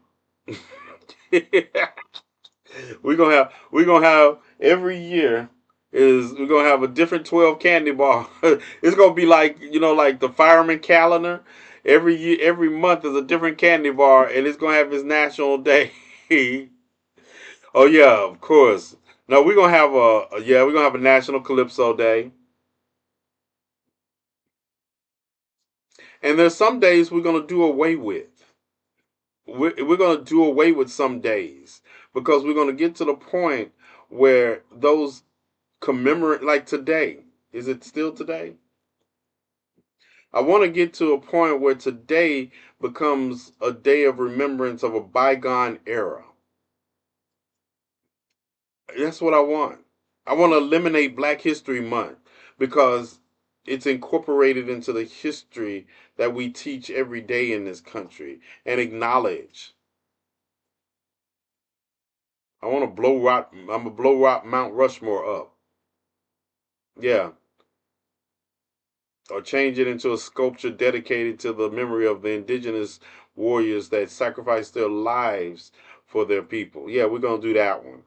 We're gonna have every year is we're gonna have a different 12 candy bar. It's gonna be like like the fireman calendar. Every year, every month is a different candy bar, and it's gonna have its national day. Oh yeah, of course. No, we're gonna have a National Calypso Day. And there's some days we're going to do away with. We're going to do away with some days because we're going to get to the point where those commemorate, like today. Is it still today? I want to get to a point where today becomes a day of remembrance of a bygone era. That's what I want. I want to eliminate Black History Month because it's incorporated into the history that we teach every day in this country and acknowledge. I'm gonna blow rock Mount Rushmore up. Yeah. Or change it into a sculpture dedicated to the memory of the indigenous warriors that sacrificed their lives for their people. Yeah, we're gonna do that one.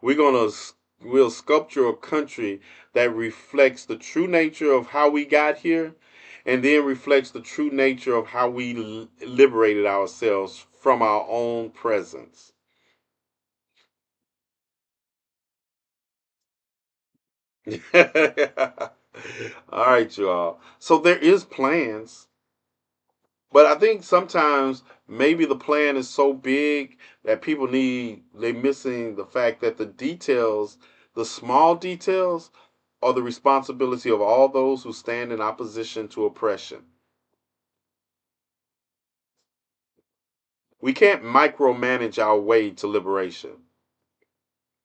We're gonna we'll sculpture a country that reflects the true nature of how we got here, and then reflects the true nature of how we liberated ourselves from our own presence. All right, y'all. So there is plans, but I think sometimes maybe the plan is so big that they missing the fact that the details, the small details, are the responsibility of all those who stand in opposition to oppression. We can't micromanage our way to liberation.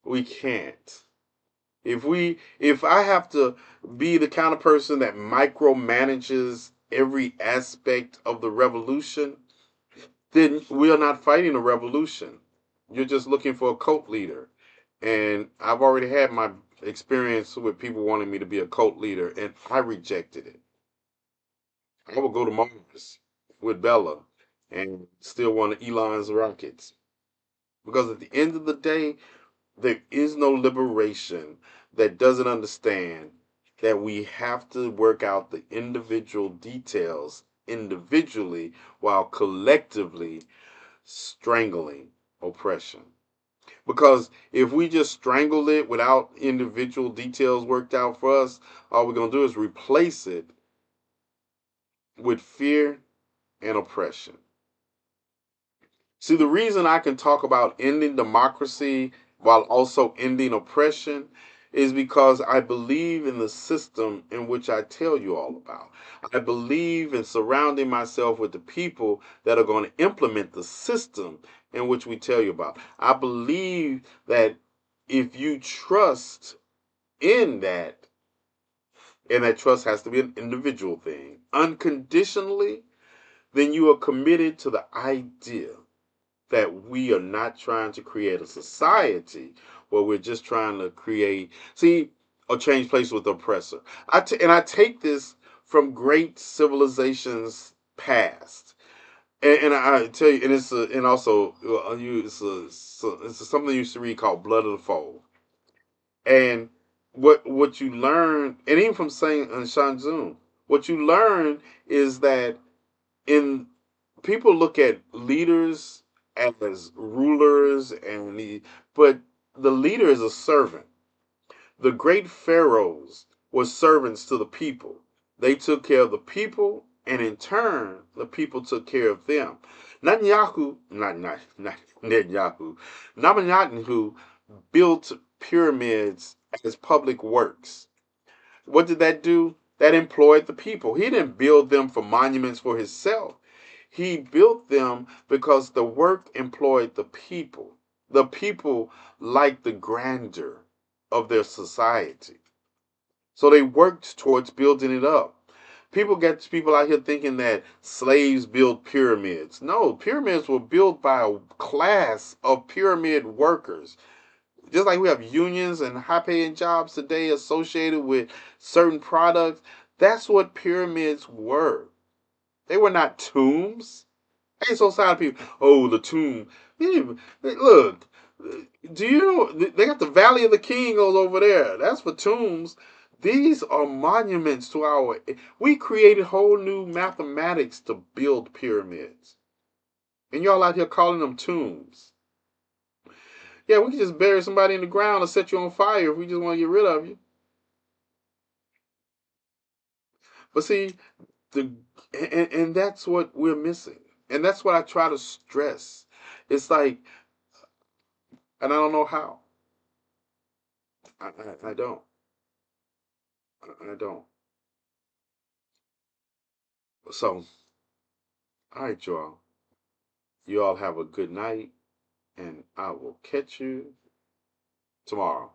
We can't. If I have to be the kind of person that micromanages every aspect of the revolution, then we are not fighting a revolution. You're just looking for a cult leader. And I've already had my experience with people wanting me to be a cult leader, and I rejected it. I would go to Mars with Bella and still want Elon's rockets. Because at the end of the day, there is no liberation that doesn't understand that we have to work out the individual details individually while collectively strangling oppression. Because if we just strangle it without individual details worked out for us, all we're going to do is replace it with fear and oppression. See, the reason I can talk about ending democracy while also ending oppression is because I believe in the system in which I tell you all about. I believe in surrounding myself with the people that are going to implement the system in which we tell you about. I believe that if you trust in that, and that trust has to be an individual thing, unconditionally, then you are committed to the idea that we are not trying to create a society where we're just trying to create, see, or change place with the oppressor. And I take this from great civilizations past. And I tell you, and and also it's something you used to read called Blood of the Fold. And what you learn, and even from saying Shan Tzu, what you learn is that in people look at leaders as rulers but the leader is a servant. The great pharaohs were servants to the people. They took care of the people, and in turn the people took care of them. Netanyahu, not Netanyahu, Netanyahu built pyramids as public works. What did that do? That employed the people. He didn't build them for monuments for himself. He built them because the work employed the people. The people liked the grandeur of their society. So they worked towards building it up. People out here thinking that slaves built pyramids. No, pyramids were built by a class of pyramid workers. Just like we have unions and high paying jobs today associated with certain products, that's what pyramids were. They were not tombs. I ain't so sad of people. Oh, the tomb. Look, do you know they got the Valley of the King goes over there? That's for tombs. These are monuments to our. We created whole new mathematics to build pyramids, and y'all out here calling them tombs. Yeah, we can just bury somebody in the ground and set you on fire if we just want to get rid of you. But see, the and that's what we're missing, and that's what I try to stress. It's like, and I don't know how. I don't. I don't. So, all right, y'all. You all have a good night, and I will catch you tomorrow.